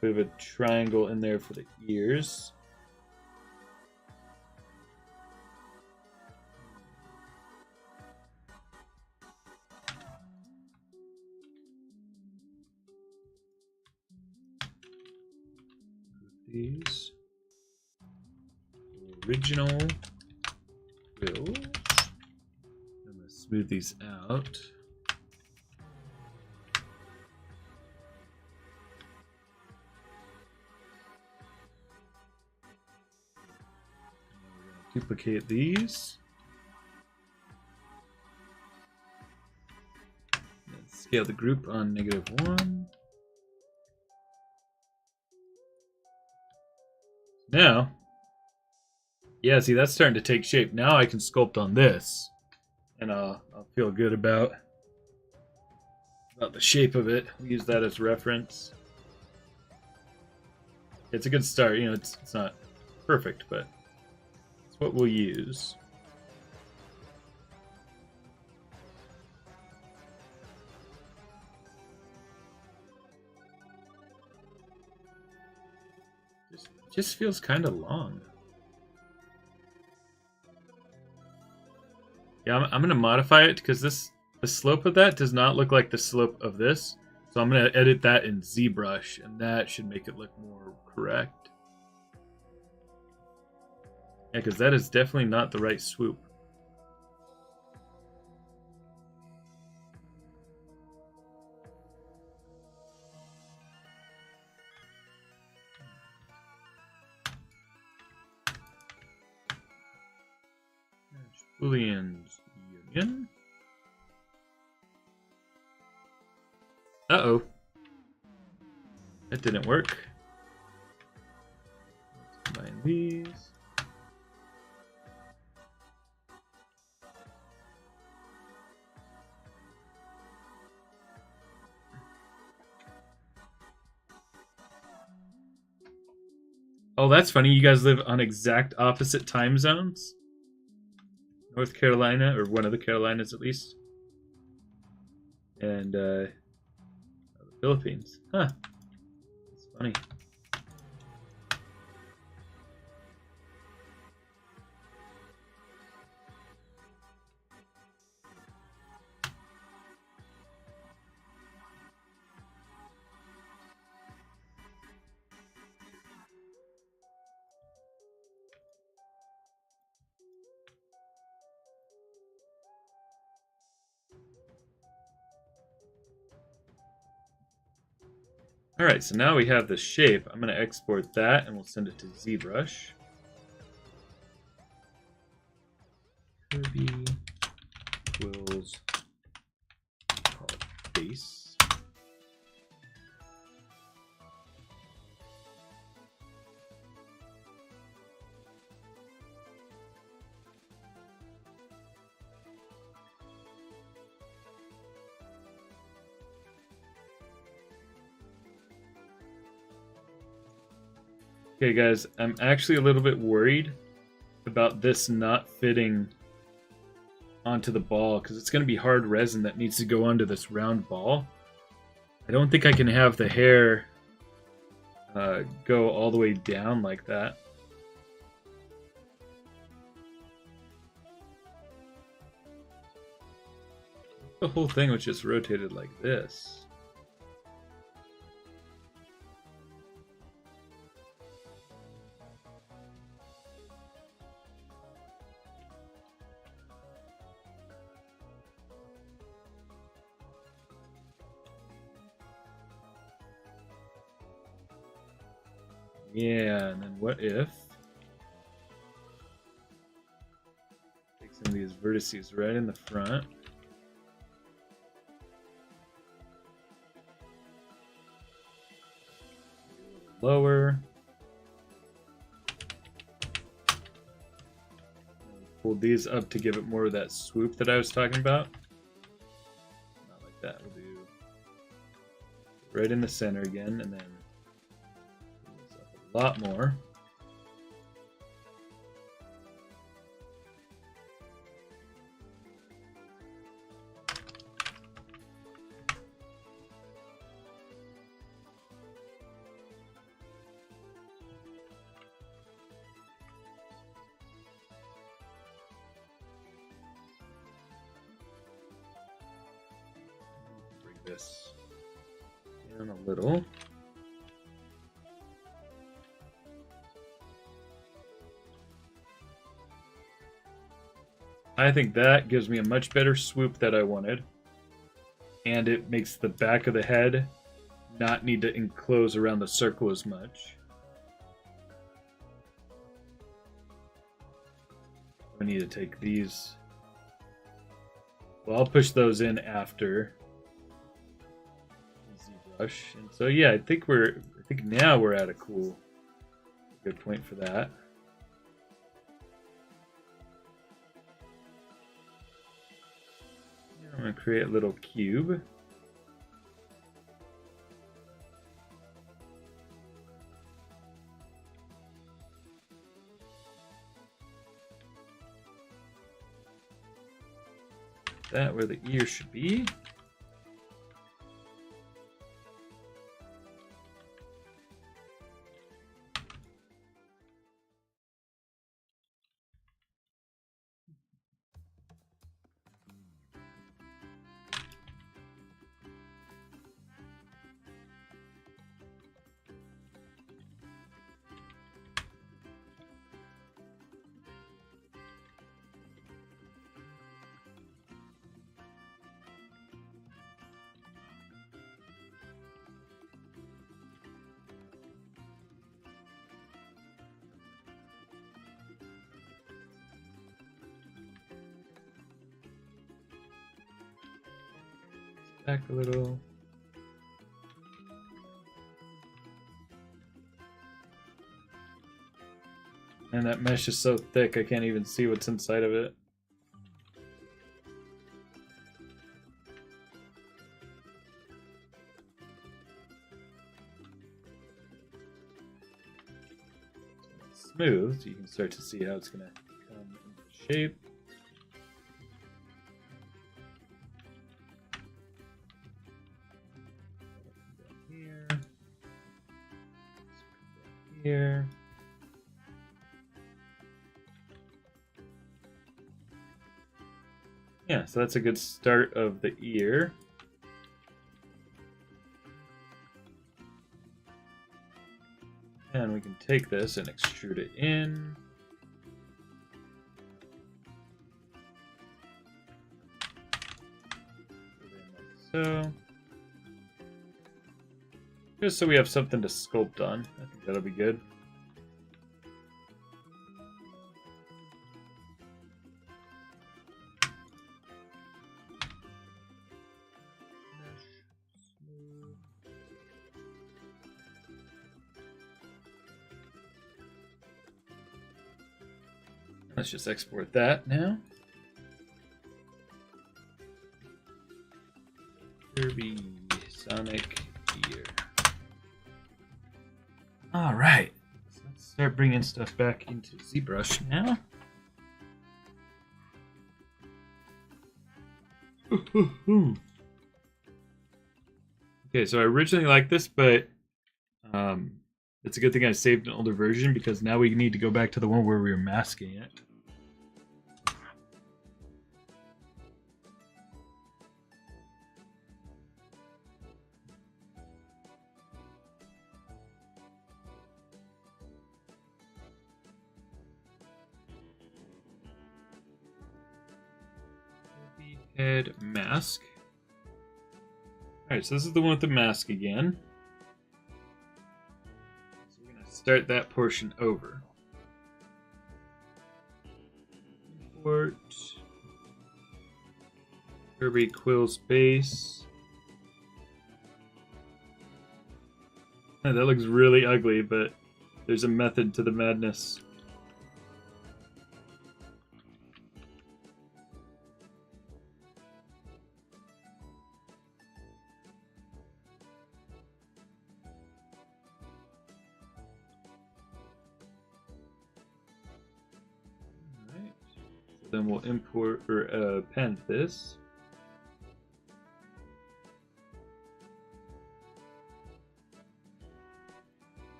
bit of a triangle in there for the ears. These original quills. I'm going to smooth these out. Duplicate these. Let's scale the group on -1. Now, yeah, see, that's starting to take shape. Now I can sculpt on this, and I'll feel good about the shape of it. We'll use that as reference. It's a good start. You know, it's not perfect, but it's what we'll use. Just feels kind of long. Yeah, I'm going to modify it because the slope of that does not look like the slope of this. So I'm going to edit that in ZBrush, and that should make it look more correct. Yeah, because that is definitely not the right swoop. Booleans union. Uh-oh. That didn't work. Let's combine these. Oh, that's funny. You guys live on exact opposite time zones? North Carolina, or one of the Carolinas at least. And the Philippines. Huh. That's funny. Alright, so now we have the shape. I'm going to export that and we'll send it to ZBrush. Kirby quills face. Okay, guys, I'm actually a little bit worried about this not fitting onto the ball because it's going to be hard resin that needs to go onto this round ball. I don't think I can have the hair go all the way down like that. The whole thing was just rotated like this. Yeah, and then what if take some of these vertices right in the front. Lower. Pull these up to give it more of that swoop that I was talking about. Not like that. We'll do right in the center again, and then a lot more. Bring this down a little. I think that gives me a much better swoop that I wanted. And it makes the back of the head not need to enclose around the circle as much. I need to take these. Well, I'll push those in after ZBrush. And so yeah, I think now we're at a good point for that. I'm going to create a little cube. That where the ear should be. Back a little. And that mesh is so thick I can't even see what's inside of it. Smooth, so you can start to see how it's going to come into shape. Here. Yeah, so that's a good start of the ear. And we can take this and extrude it in. Put it in like so. Just so we have something to sculpt on. I think that'll be good. Let's just export that now. Kirby Sonic gear. All right, so let's start bringing stuff back into ZBrush now. Okay, so I originally liked this, but it's a good thing I saved an older version because now we need to go back to the one where we were masking it. Head mask. Alright, so this is the one with the mask again. So we're going to start that portion over. Import. Kirby Quill's base. Oh, that looks really ugly, but there's a method to the madness. Then we'll import or append this.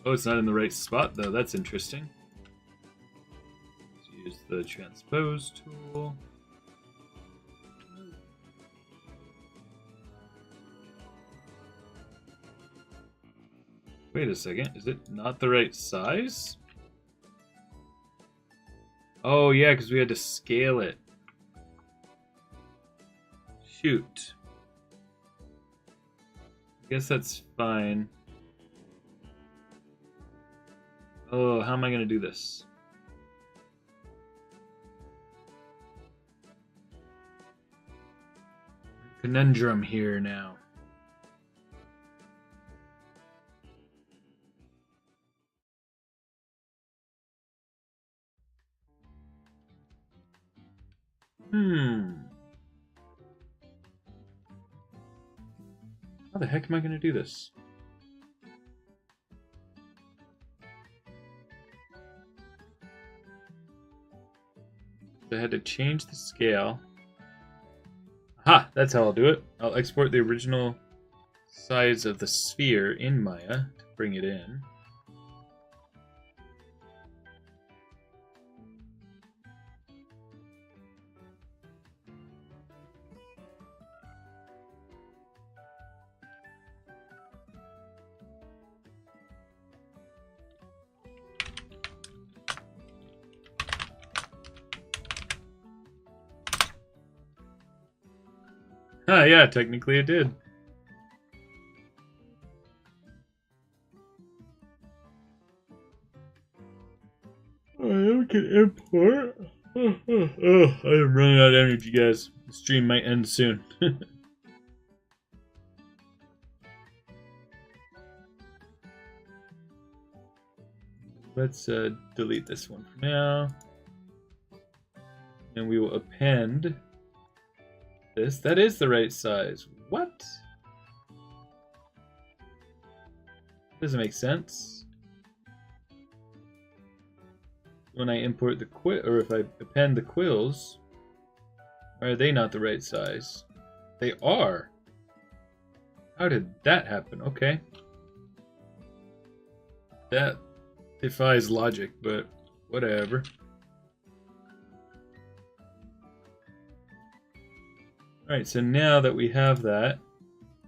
Oh, it's not in the right spot though. That's interesting. Let's use the transpose tool. Wait a second, is it not the right size? Oh yeah, because we had to scale it. Shoot. I guess that's fine. Oh, how am I going to do this? Conundrum here now. How the heck am I going to do this? I had to change the scale. Aha! That's how I'll do it. I'll export the original size of the sphere in Maya to bring it in. Ah, yeah, technically it did. I can import. Oh, I'm running out of energy, guys. The stream might end soon. Let's delete this one for now. And we will append this. That is the right size. What? Doesn't make sense. When I import the quill, or if I append the quills, are they not the right size? They are. How did that happen? Okay. That defies logic, but whatever. Alright, so now that we have that,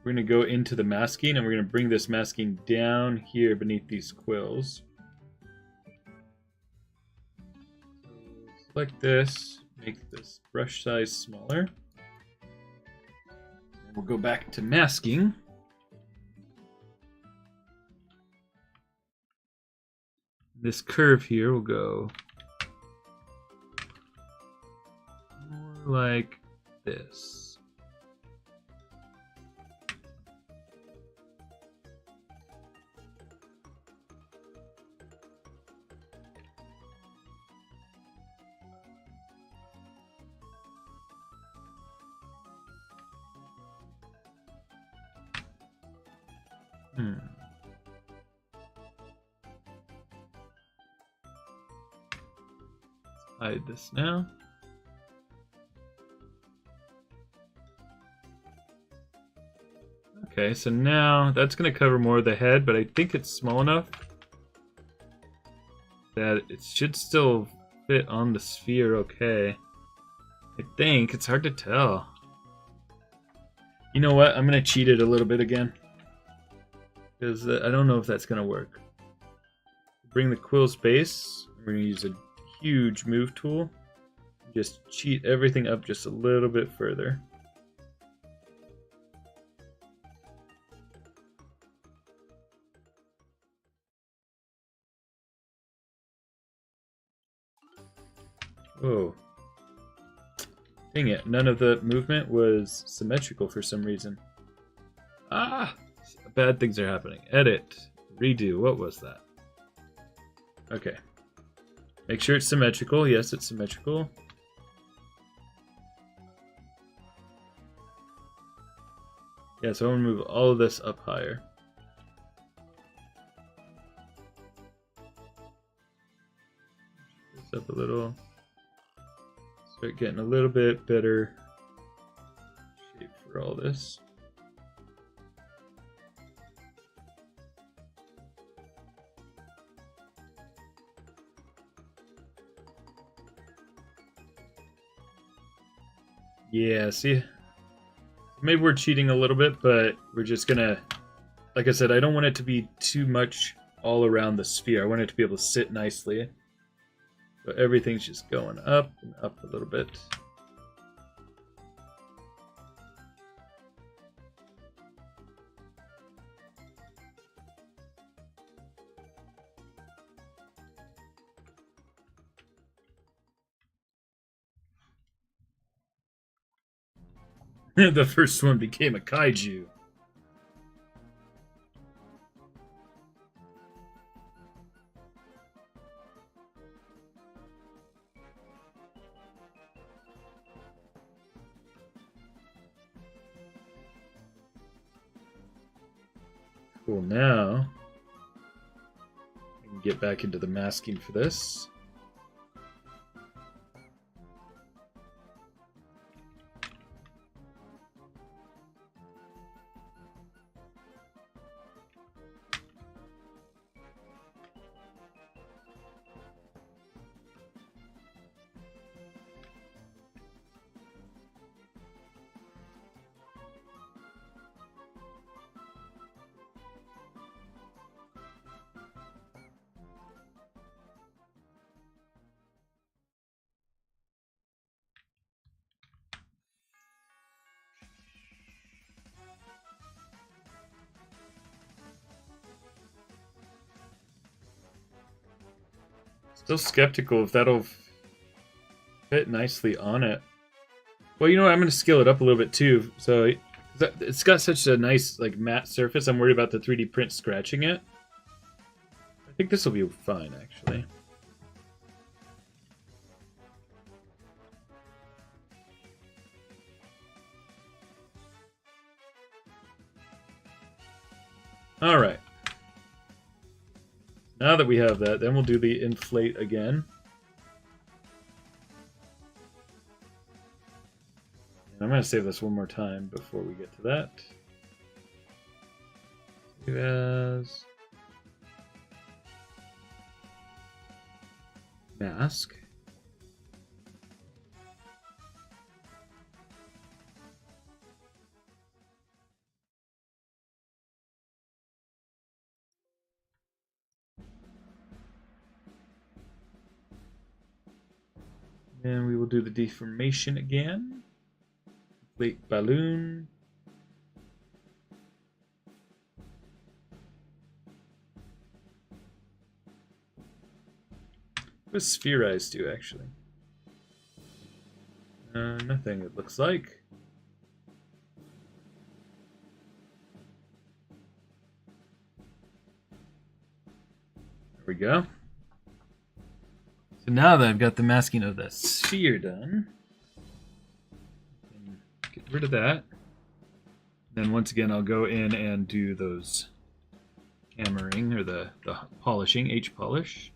we're going to go into the masking, and we're going to bring this masking down here beneath these quills. Select this, make this brush size smaller. And we'll go back to masking. This curve here will go more like this. Hide this now. Okay, so now that's going to cover more of the head, but I think it's small enough that it should still fit on the sphere okay. I think. It's hard to tell. You know what? I'm going to cheat it a little bit again. Because I don't know if that's going to work. Bring the quill's base. We're going to use a huge move tool. Just cheat everything up just a little bit further. Whoa. Dang it, none of the movement was symmetrical for some reason. Ah! Bad things are happening. Edit. Redo. What was that? Okay. Make sure it's symmetrical. Yes, it's symmetrical. Yeah, so I'm going to move all of this up higher. This up a little. Start getting a little bit better shape for all this. Yeah, see? Maybe we're cheating a little bit, but we're just gonna... Like I said, I don't want it to be too much all around the sphere. I want it to be able to sit nicely. So everything's just going up and up a little bit. The first one became a kaiju. Cool, now we can get back into the masking for this. Still skeptical if that'll fit nicely on it. Well, you know what? I'm going to scale it up a little bit too. So it's got such a nice like matte surface. I'm worried about the 3D print scratching it. I think this will be fine, actually. All right. Now that we have that, then we'll do the inflate again. And I'm going to save this one more time before we get to that. Save as mask. And we will do the deformation again. Complete balloon. What does spherize do, actually? Nothing, it looks like. There we go. So now that I've got the masking of the sphere done, get rid of that. Then once again, I'll go in and do those hammering, or the polishing, H-polish.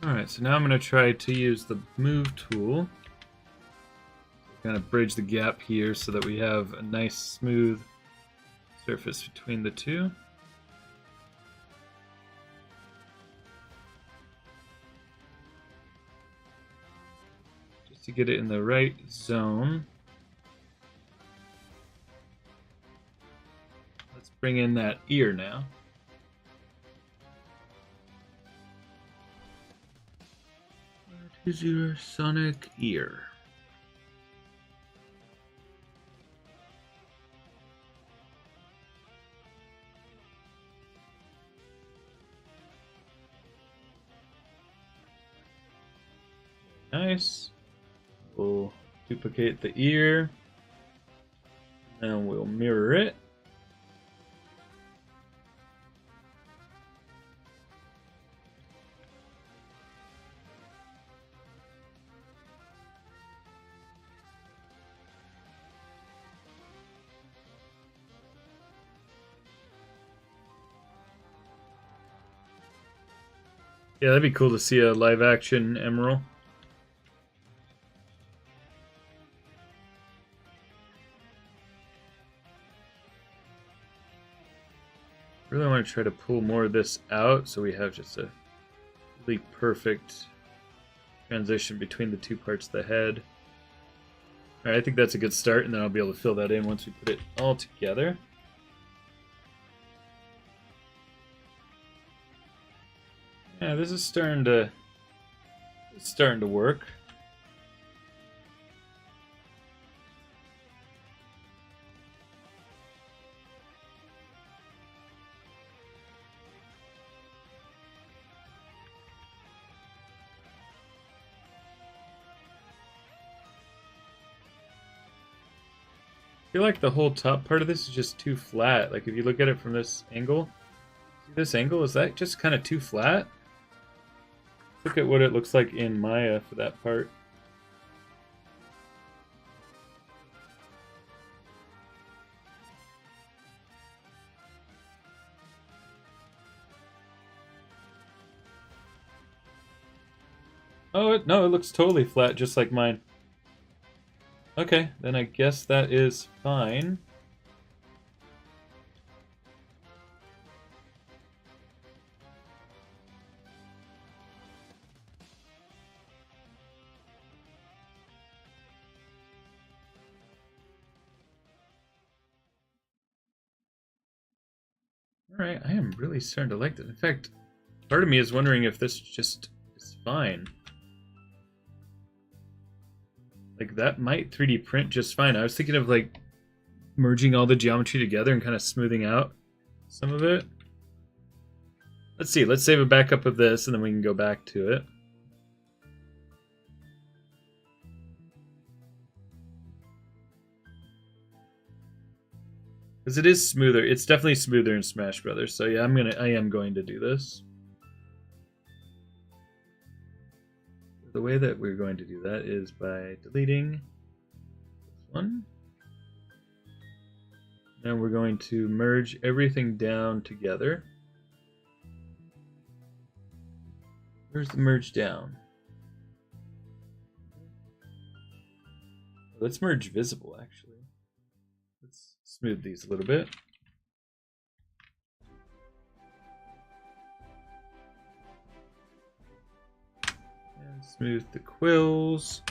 Alright, so now I'm going to try to use the move tool. Kind of bridge the gap here so that we have a nice smooth surface between the two. Just to get it in the right zone. Let's bring in that ear now. Is your sonic ear? Nice. We'll duplicate the ear, and we'll mirror it. Yeah, that'd be cool to see a live action Emerald. Really want to try to pull more of this out so we have just a really perfect transition between the two parts of the head. Alright, I think that's a good start, and then I'll be able to fill that in once we put it all together. Yeah, this is starting to work. feel like the whole top part of this is just too flat. Like if you look at it from this angle, see this angle? Is that just kind of too flat? Look at what it looks like in Maya for that part. Oh, no, it looks totally flat, just like mine. Okay, then I guess that is fine. Alright, I am really starting to like this. In fact, part of me is wondering if this just is fine. Like, that might 3D print just fine. I was thinking of, like, merging all the geometry together and kind of smoothing out some of it. Let's see, let's save a backup of this, and then we can go back to it. Because it is smoother. It's definitely smoother in Smash Brothers. So yeah, I am going to do this. The way that we're going to do that is by deleting this one. Now we're going to merge everything down together. Where's the merge down? Let's merge visible, actually. Let's smooth these a little bit. And smooth the quills.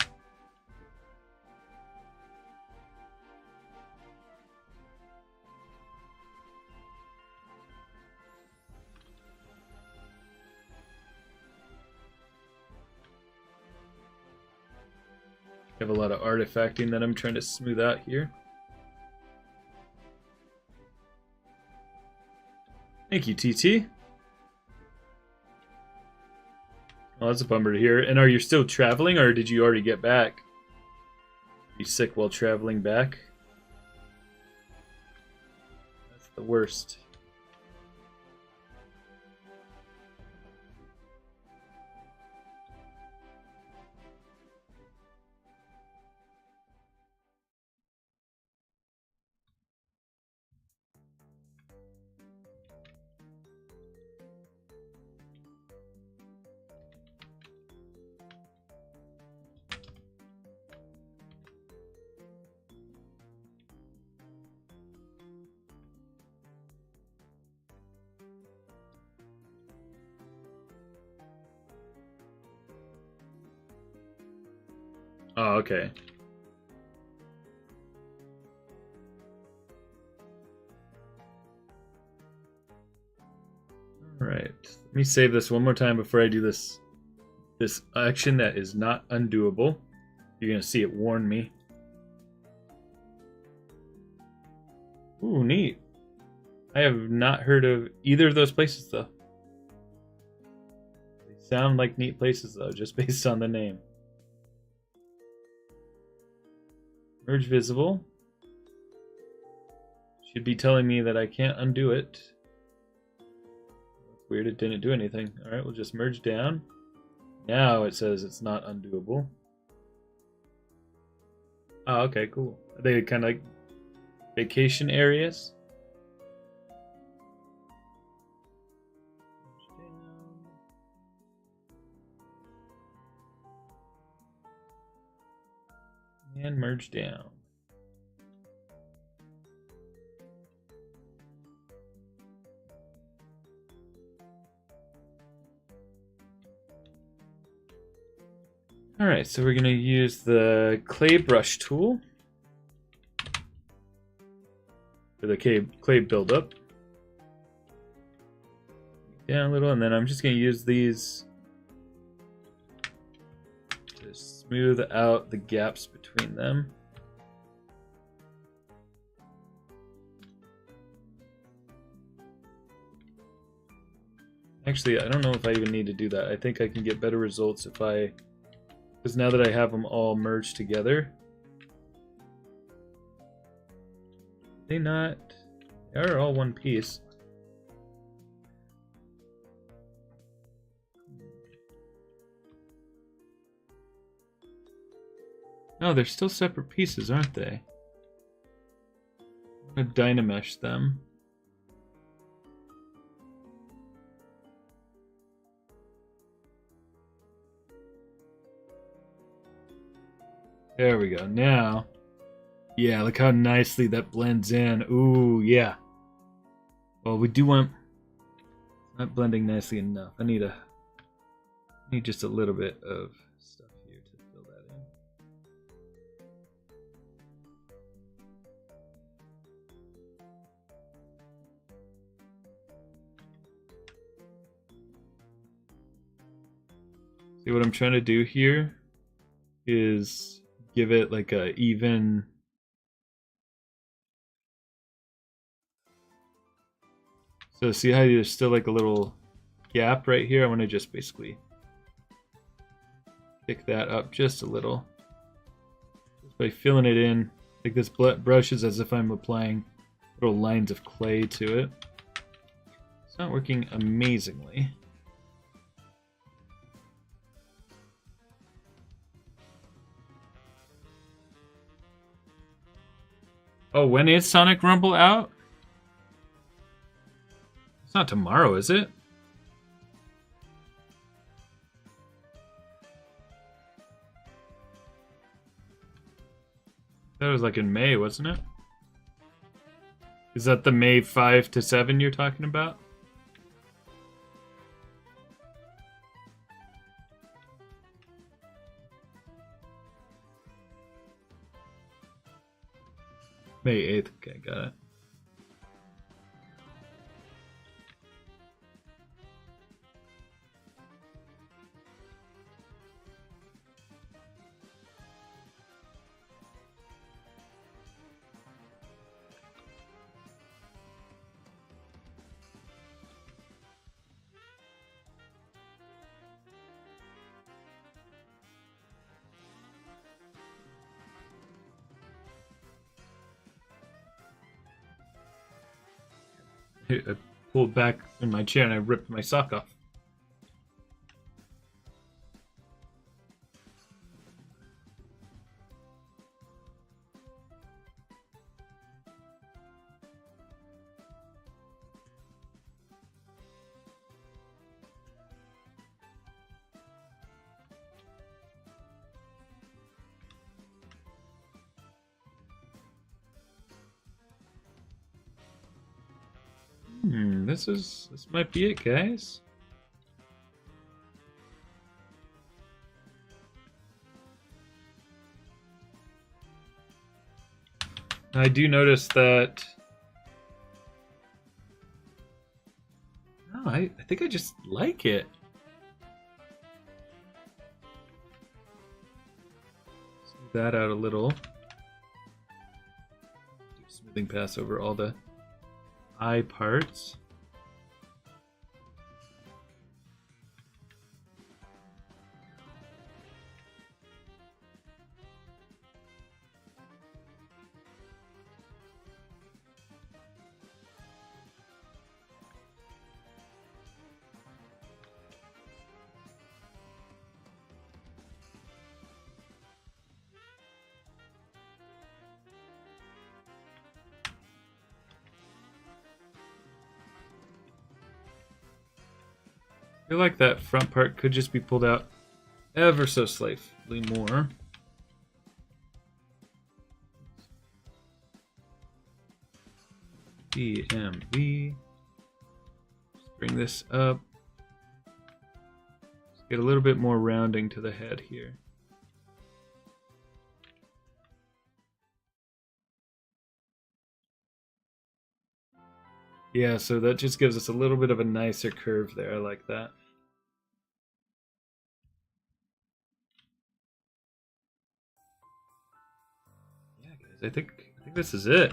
I have a lot of artifacting that I'm trying to smooth out here. Thank you, TT. Oh, that's a bummer to hear. And are you still traveling, or did you already get back? Are you sick while traveling back? That's the worst. Oh, okay. Alright. Let me save this one more time before I do this action that is not undoable. You're gonna see it warn me. Ooh, neat. I have not heard of either of those places, though. They sound like neat places, though, just based on the name. Merge visible. Should be telling me that I can't undo it. That's weird, it didn't do anything. Alright, we'll just merge down. Now it says it's not undoable. Oh, okay, cool. Are they kind of like vacation areas? And merge down. Alright, so we're going to use the clay brush tool for the clay buildup. Down a little, and then I'm just going to use these to smooth out the gaps between them. Actually, I don't know if I even need to do that. I think I can get better results if I... Because now that I have them all merged together, they not? They are all one piece. No, they're still separate pieces, aren't they? I'm gonna Dynamesh them. There we go. Now, yeah, look how nicely that blends in. Ooh, yeah. Well, we do want... It's not blending nicely enough. I need just a little bit of stuff here to fill that in. See what I'm trying to do here is give it like a even... So see how there's still like a little gap right here? I want to just basically pick that up just a little. Just by filling it in. Like this brush is as if I'm applying little lines of clay to it. It's not working amazingly. Oh, when is Sonic Rumble out? It's not tomorrow, is it? That was like in May, wasn't it? Is that the May 5 to 7 you're talking about? May 8th, okay, got it. I pulled back in my chair and I ripped my sock off. This might be it, guys. I do notice that. Oh, I think I just like it. Smooth that out a little. Do a smoothing pass over all the eye parts. I feel like that front part could just be pulled out ever so slightly more. DMV. Just bring this up. Just get a little bit more rounding to the head here. Yeah, so that just gives us a little bit of a nicer curve there. I like that. Yeah, guys, I think this is it.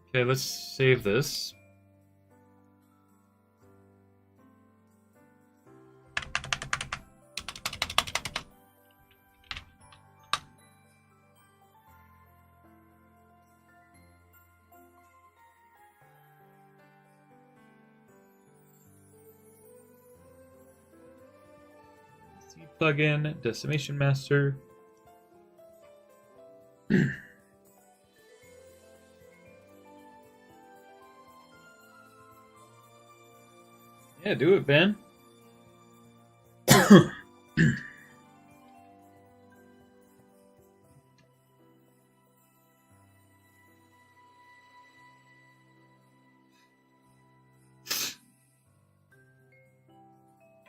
Okay, let's save this. plugin, Decimation Master. Yeah, do it, Ben.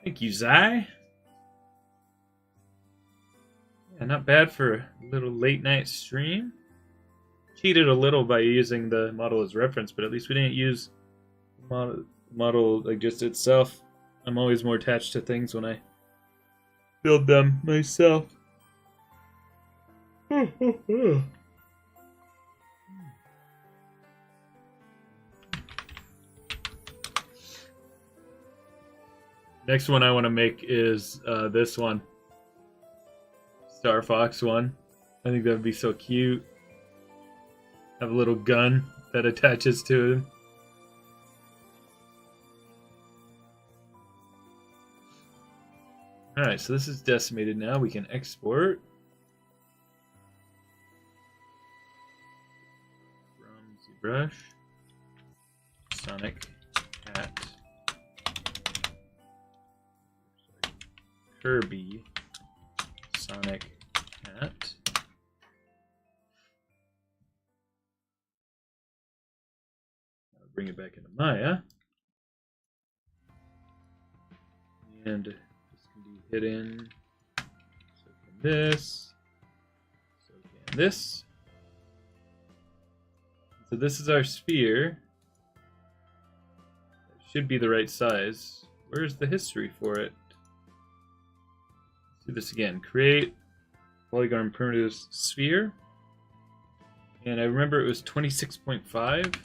Thank you, Zai. Yeah, not bad for a little late night stream. Cheated a little by using the model as reference, but at least we didn't use the model like just itself. I'm always more attached to things when I build them myself. Next one I want to make is this one. Star Fox one. I think that would be so cute. Have a little gun that attaches to him. Alright, so this is decimated now. We can export. From ZBrush. Sonic Hat. Kirby Sonic Hat. I'll bring it back into Maya. And this can be hidden. So can this. So can this. So this is our sphere. It should be the right size. Where's the history for it? Do this again. Create polygon primitives sphere. And I remember it was 26.5.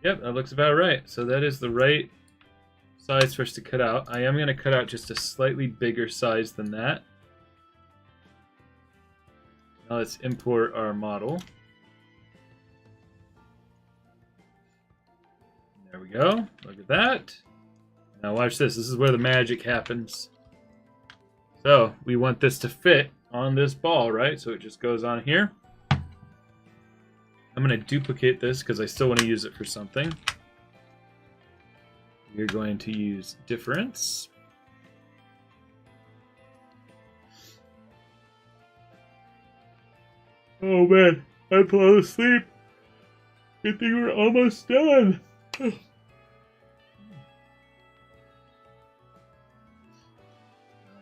Yep, that looks about right. So that is the right size for us to cut out. I am going to cut out just a slightly bigger size than that. Now let's import our model. There we go. Look at that. Now watch this. This is where the magic happens. So we want this to fit on this ball, right? So it just goes on here. I'm going to duplicate this because I still want to use it for something. We're going to use difference. Oh man, I fell asleep. Good thing we're almost done.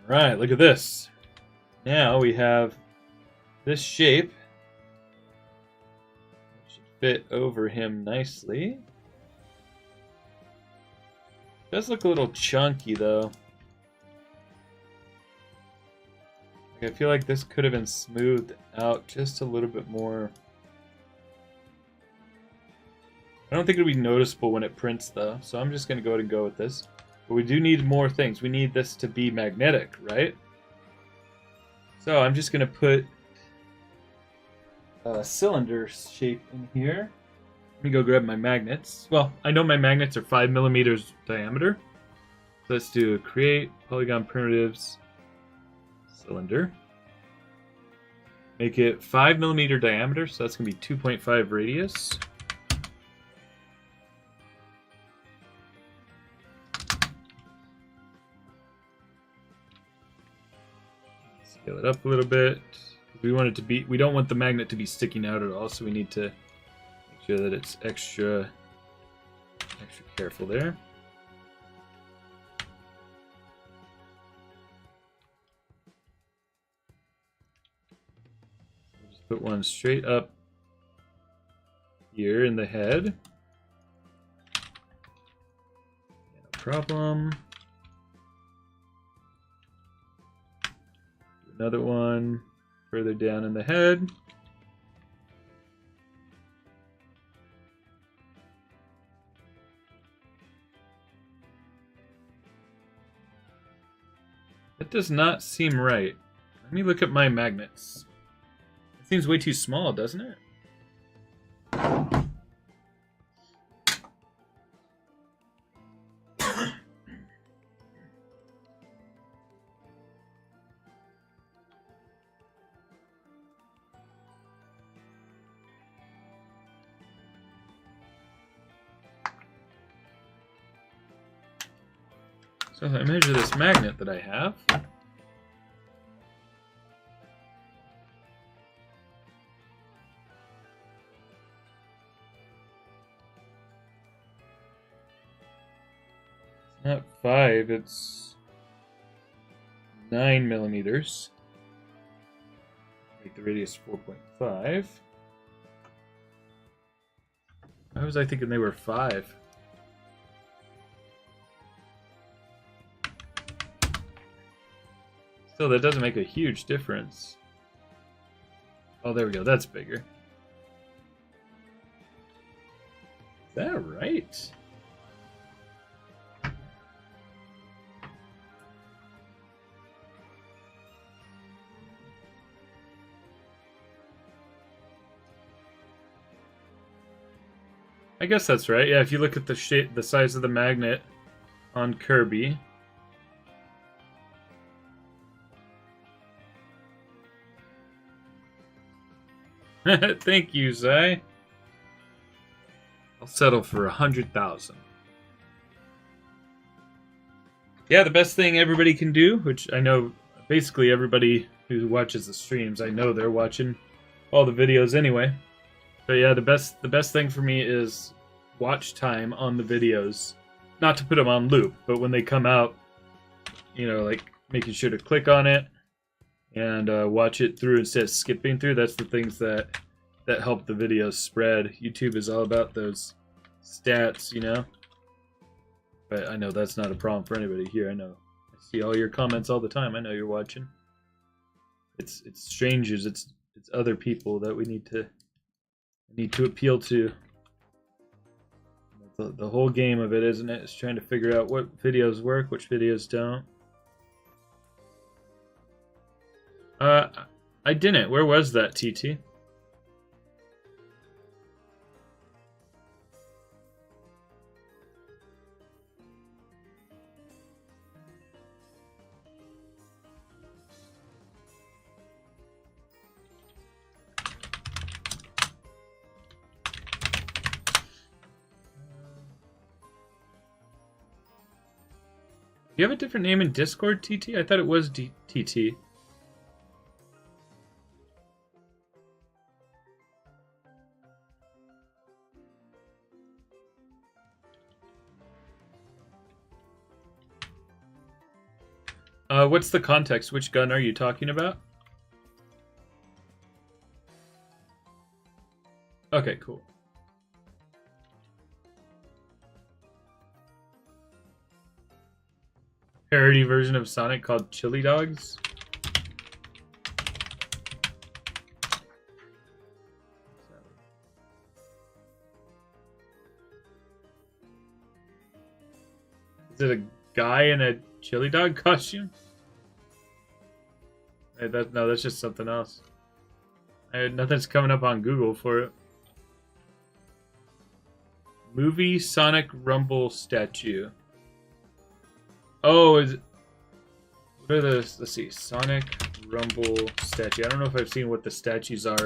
Alright, look at this. Now we have this shape. It should fit over him nicely. It does look a little chunky though. I feel like this could have been smoothed out just a little bit more. I don't think it'll be noticeable when it prints though, so I'm just going to go ahead and go with this. But we do need more things. We need this to be magnetic, right? So I'm just going to put a cylinder shape in here. Let me go grab my magnets. Well, I know my magnets are 5 millimeters diameter. So let's do create polygon primitives cylinder. Make it 5 millimeter diameter, so that's going to be 2.5 radius. Scale it up a little bit. We want it to be. We don't want the magnet to be sticking out at all, so we need to make sure that it's extra careful there. We'll just put one straight up here in the head. No problem. Another one further down in the head. That does not seem right. Let me look at my magnets. It seems way too small, doesn't it? So if I measure this magnet that I have, it's not 5, it's 9 millimeters. Make the radius 4.5. Why was I thinking they were 5? Still, that doesn't make a huge difference. Oh, there we go. That's bigger. Is that right? I guess that's right. Yeah, if you look at the shape, the size of the magnet on Kirby. Thank you, Zai. I'll settle for 100,000. Yeah, the best thing everybody can do, which I know basically everybody who watches the streams, I know they're watching all the videos anyway. But yeah, the best thing for me is watch time on the videos. Not to put them on loop, but when they come out, you know, like making sure to click on it and watch it through instead of skipping through. That's the things that help the videos spread. YouTube is all about those stats, you know. But I know that's not a problem for anybody here. I know. I see all your comments all the time. I know you're watching. It's strangers. It's other people that we need to appeal to. The whole game of it, isn't it? Is trying to figure out what videos work, which videos don't. I didn't. Where was that, TT? Do you have a different name in Discord, TT? I thought it was TT. What's the context? Which gun are you talking about? Okay, cool. Parody version of Sonic called Chili Dogs? Is it a guy in a chili dog costume? Hey, no, that's just something else. Nothing's coming up on Google for it. Movie Sonic Rumble statue. Oh, what are those? Let's see. Sonic Rumble statue. I don't know if I've seen what the statues are.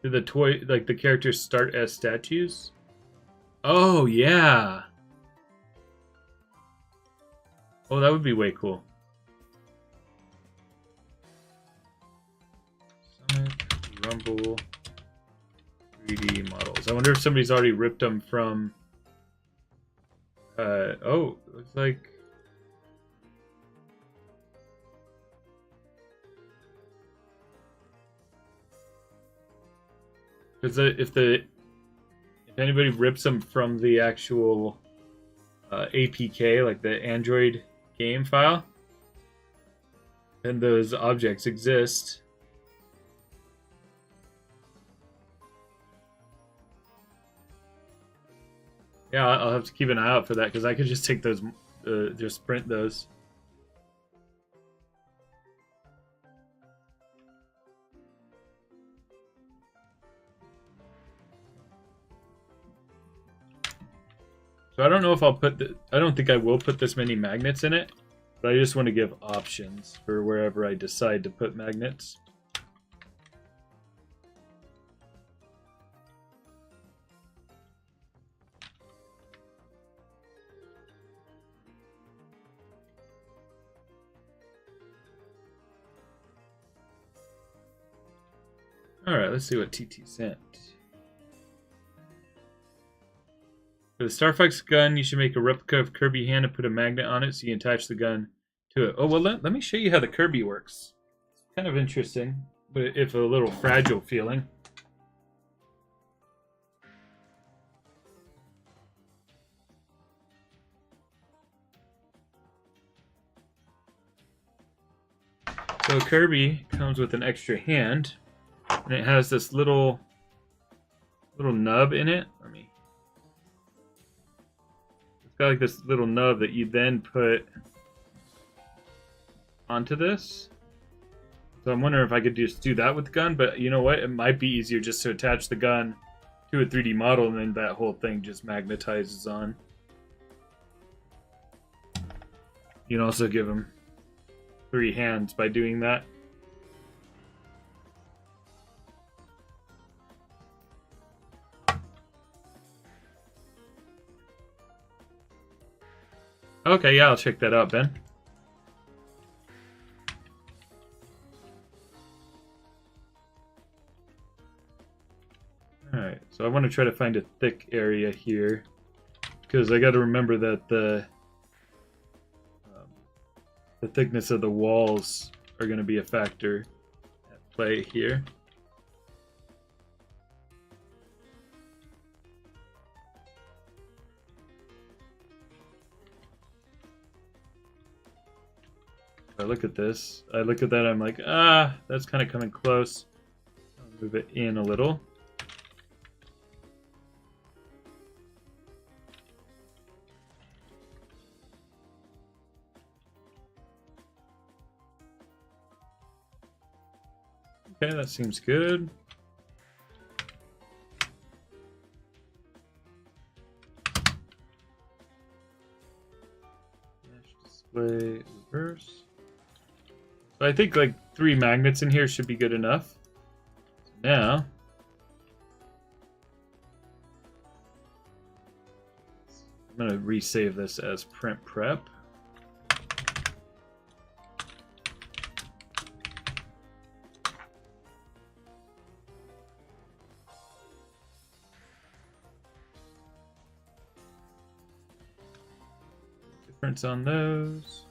Do the the characters start as statues? Oh, yeah. Oh, that would be way cool. Sonic Rumble 3D models. I wonder if somebody's already ripped them from... oh, looks like... Because if anybody rips them from the actual APK, like the Android game file, then those objects exist. Yeah, I'll have to keep an eye out for that because I could just take those, just print those. So I don't know if I'll put I don't think I will put this many magnets in it, but I just want to give options for wherever I decide to put magnets. Alright, let's see what TT sent. For the Star Fox gun, you should make a replica of Kirby hand and put a magnet on it so you can attach the gun to it. Oh, well, let me show you how the Kirby works. It's kind of interesting, but if a little fragile feeling. So Kirby comes with an extra hand, and it has this little nub in it. It's got like this little nub that you then put onto this. So I'm wondering if I could just do that with the gun, but you know what? It might be easier just to attach the gun to a 3D model, and then that whole thing just magnetizes on. You can also give them 3 hands by doing that. Okay, yeah, I'll check that out, Ben. Alright, so I want to try to find a thick area here, because I got to remember that the thickness of the walls are going to be a factor at play here. I look at this, I look at that, I'm like, that's kind of coming close. I'll move it in a little. Okay, that seems good. Display reverse. So I think like 3 magnets in here should be good enough. So now, I'm going to resave this as print prep. Difference on those.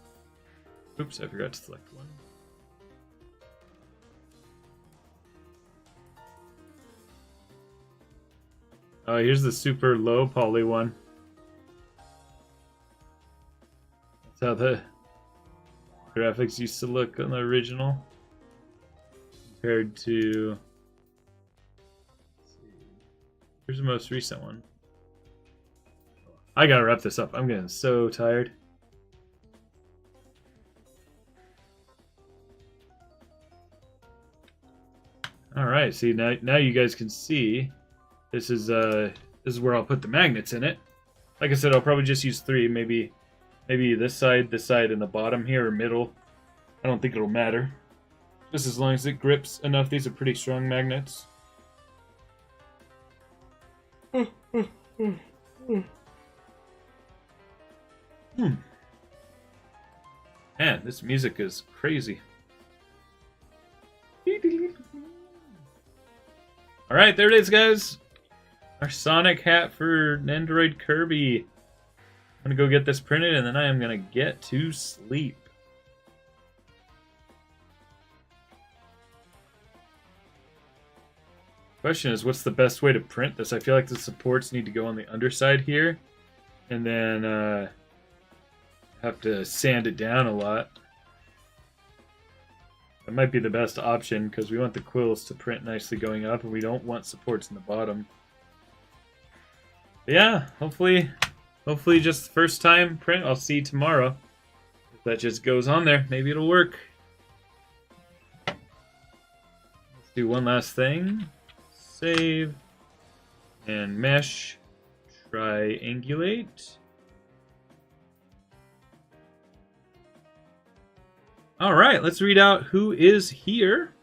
Oops, I forgot to select one. Oh, here's the super low poly one. That's how the graphics used to look on the original. Compared to... let's see. Here's the most recent one. I gotta wrap this up. I'm getting so tired. Alright, see, now you guys can see. This is where I'll put the magnets in it. Like I said, I'll probably just use 3. Maybe this side, and the bottom here, or middle. I don't think it'll matter. Just as long as it grips enough. These are pretty strong magnets. Man, this music is crazy. Alright, there it is, guys. Our Sonic hat for Nendoroid Kirby. I'm gonna go get this printed, and then I am gonna get to sleep. Question is, what's the best way to print this? I feel like the supports need to go on the underside here, and then have to sand it down a lot. That might be the best option, because we want the quills to print nicely going up, and we don't want supports in the bottom. But yeah, hopefully just the first time print. I'll see tomorrow. If that just goes on there, maybe it'll work. Let's do one last thing. Save. And mesh. Triangulate. Alright, let's read out who is here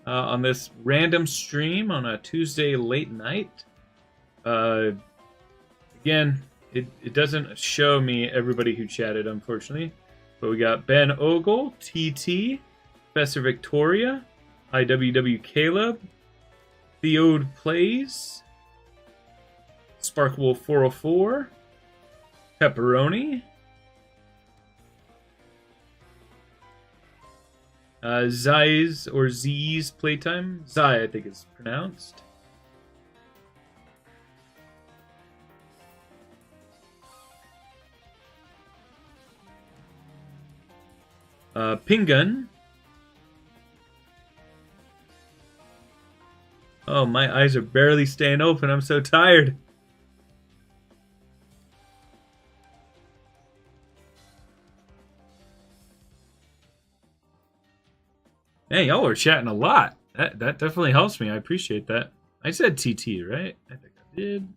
on this random stream on a Tuesday late night. Again, it doesn't show me everybody who chatted, unfortunately. But we got Ben Ogle, TT, Professor Victoria, IWW Caleb. Theode Plays. Sparkwolf 404. Pepperoni. Zai's or Z's Playtime. Zai, I think it's pronounced. Pingun. Oh, my eyes are barely staying open. I'm so tired. Hey, y'all are chatting a lot. That definitely helps me. I appreciate that. I said TT, right? I think I did.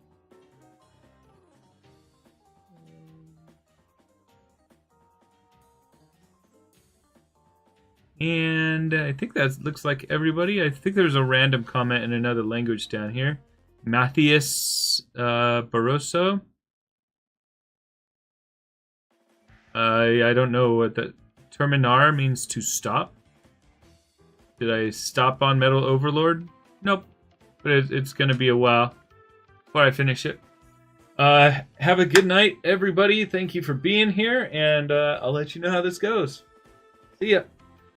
And I think that looks like everybody. I think there's a random comment in another language down here. Matthias Barroso. I don't know what that terminar means to stop. Did I stop on Metal Overlord? Nope. But it's going to be a while before I finish it. Have a good night, everybody. Thank you for being here, and I'll let you know how this goes. See ya.